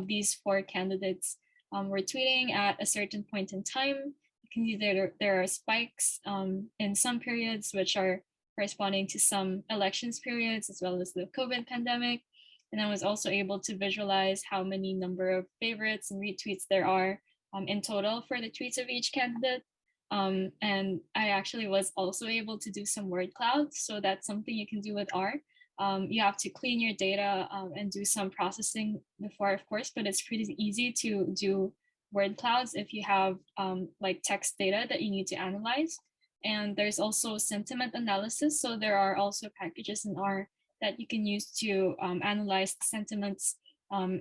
these 4 candidates were tweeting at a certain point in time. You can see there are spikes in some periods which are corresponding to some elections periods as well as the COVID pandemic. And I was also able to visualize how many number of favorites and retweets there are in total for the tweets of each candidate. And I actually was also able to do some word clouds. So that's something you can do with R. You have to clean your data and do some processing before, of course, but it's pretty easy to do word clouds if you have like text data that you need to analyze. And there's also sentiment analysis. So there are also packages in R that you can use to analyze sentiments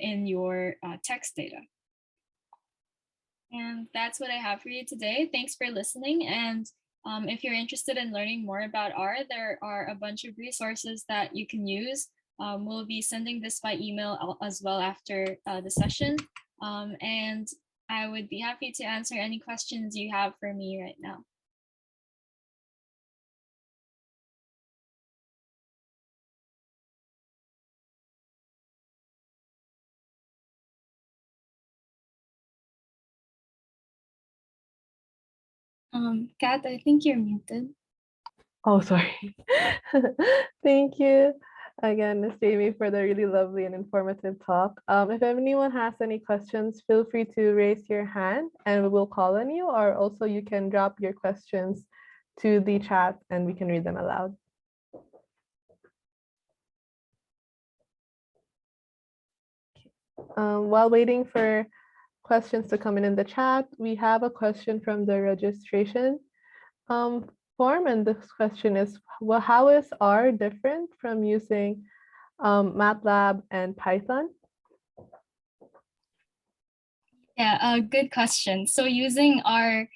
in your text data. And that's what I have for you today. Thanks for listening. And if you're interested in learning more about R, there are a bunch of resources that you can use. We'll be sending this by email as well after the session. And I would be happy to answer any questions you have for me right now. Kat, I think you're muted. Oh, sorry. Thank you again, Ms. Jamie, for the really lovely and informative talk. If anyone has any questions, feel free to raise your hand and we will call on you, or also you can drop your questions to the chat and we can read them aloud. While waiting for questions to come in the chat, we have a question from the registration form, and this question is, well, how is R different from using MATLAB and Python? Yeah, good question. So using R,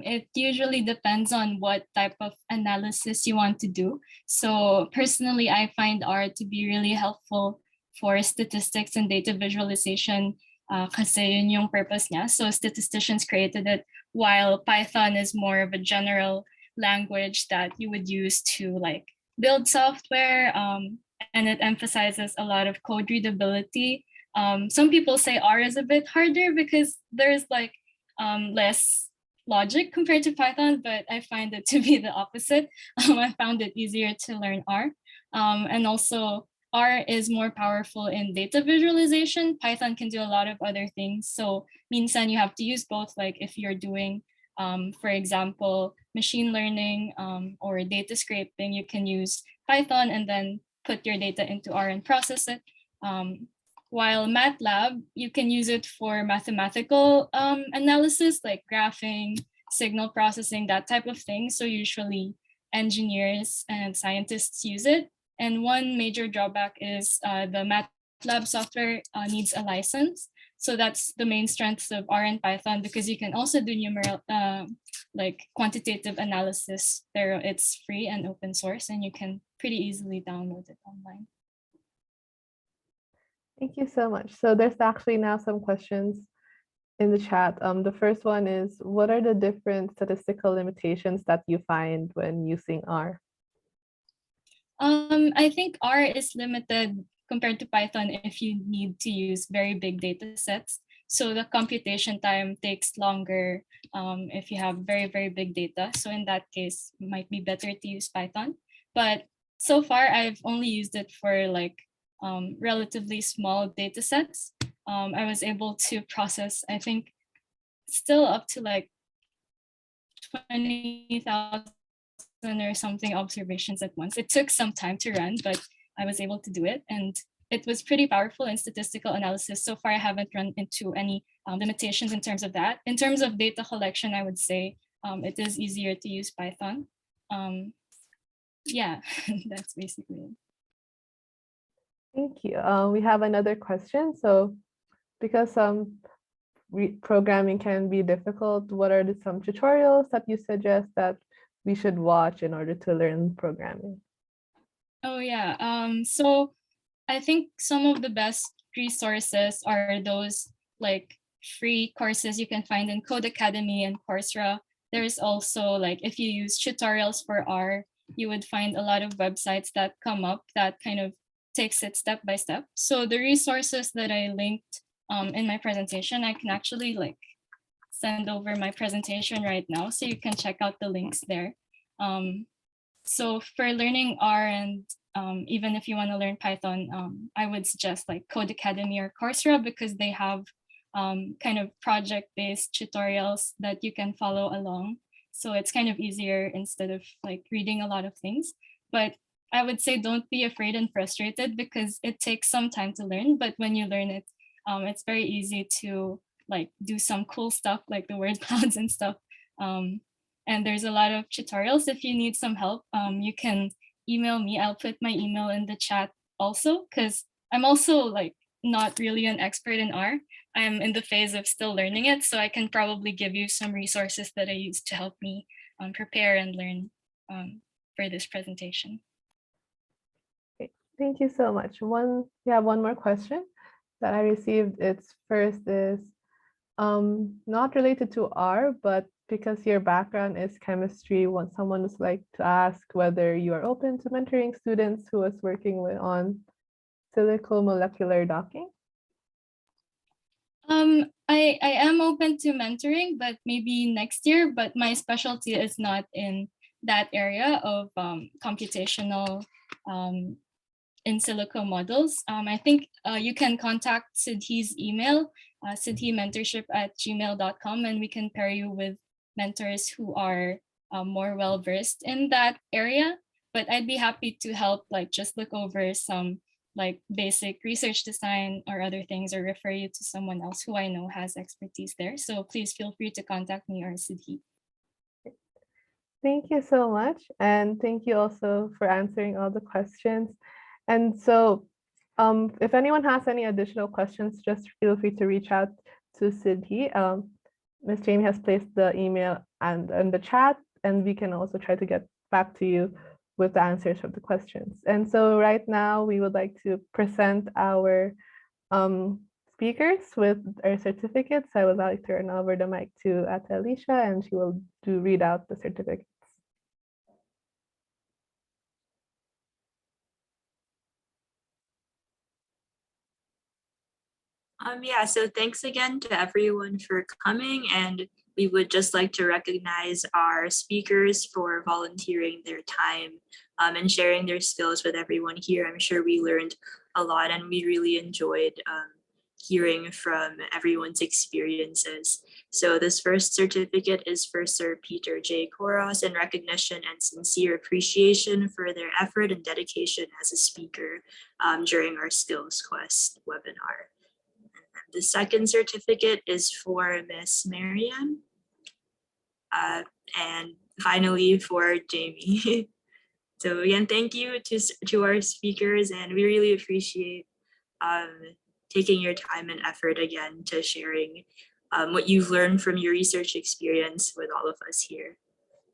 it usually depends on what type of analysis you want to do. So personally, I find R to be really helpful for statistics and data visualization kasi yun yung purpose niya. So statisticians created it, while Python is more of a general language that you would use to like build software, and it emphasizes a lot of code readability. Some people say R is a bit harder because there's like less logic compared to Python, but I find it to be the opposite. I found it easier to learn R. And also R is more powerful in data visualization. Python can do a lot of other things. So minsan you have to use both, like if you're doing, for example, machine learning or data scraping, you can use Python and then put your data into R and process it. While MATLAB, you can use it for mathematical analysis, like graphing, signal processing, that type of thing. So usually engineers and scientists use it. And one major drawback is the MATLAB software needs a license. So that's the main strengths of R and Python, because you can also do numeral, like quantitative analysis there. It's free and open source, and you can pretty easily download it online. Thank you so much. So there's actually now some questions in the chat. The first one is, what are the different statistical limitations that you find when using R? I think R is limited compared to Python if you need to use very big data sets. So the computation time takes longer if you have very, very big data. So in that case, it might be better to use Python. But so far, I've only used it for like relatively small data sets. I was able to process, I think, still up to like 20,000 or something observations at once. It took some time to run, but I was able to do it. And it was pretty powerful in statistical analysis. So far, I haven't run into any limitations in terms of that. In terms of data collection, I would say it is easier to use Python. Yeah, that's basically it. Thank you. We have another question. So because programming can be difficult, what are some tutorials that you suggest that we should watch in order to learn programming? Oh yeah, so I think some of the best resources are those like free courses you can find in Code Academy and Coursera. There's also like, if you use tutorials for R, you would find a lot of websites that come up that kind of takes it step by step. So the resources that I linked in my presentation, I can actually like send over my presentation right now, so you can check out the links there. So for learning R and even if you want to learn Python, I would suggest like Code Academy or Coursera, because they have kind of project-based tutorials that you can follow along. So it's kind of easier instead of like reading a lot of things. But I would say don't be afraid and frustrated, because it takes some time to learn. But when you learn it, it's very easy to like do some cool stuff like the word clouds and stuff. And there's a lot of tutorials. If you need some help, you can email me. I'll put my email in the chat also, because I'm also like not really an expert in R. I'm in the phase of still learning it. So I can probably give you some resources that I use to help me prepare and learn for this presentation. Thank you so much. We have one more question that I received. Its first is not related to R, but because your background is chemistry, someone would like to ask whether you are open to mentoring students who is working on silico-molecular docking. I am open to mentoring, but maybe next year. But my specialty is not in that area of computational in silico models. I think you can contact SIDHI's email, sidhimentorship@gmail.com, and we can pair you with mentors who are more well-versed in that area. But I'd be happy to help, like just look over some like basic research design or other things, or refer you to someone else who I know has expertise there. So please feel free to contact me or SIDHI. Thank you so much. And thank you also for answering all the questions. And so if anyone has any additional questions, just feel free to reach out to SIDHI. Ms. Jamie has placed the email and in the chat, and we can also try to get back to you with the answers of the questions. And so right now we would like to present our speakers with our certificates. I would like to turn over the mic to Alicia, and she will read out the certificates. Yeah, so thanks again to everyone for coming, and we would just like to recognize our speakers for volunteering their time and sharing their skills with everyone here. I'm sure we learned a lot, and we really enjoyed hearing from everyone's experiences. So this first certificate is for Sir Peter Jay Corros in recognition and sincere appreciation for their effort and dedication as a speaker during our SkillsQuest webinar. The second certificate is for Miss Marian. And finally for Jamie. So again, thank you to our speakers, and we really appreciate taking your time and effort again to sharing what you've learned from your research experience with all of us here.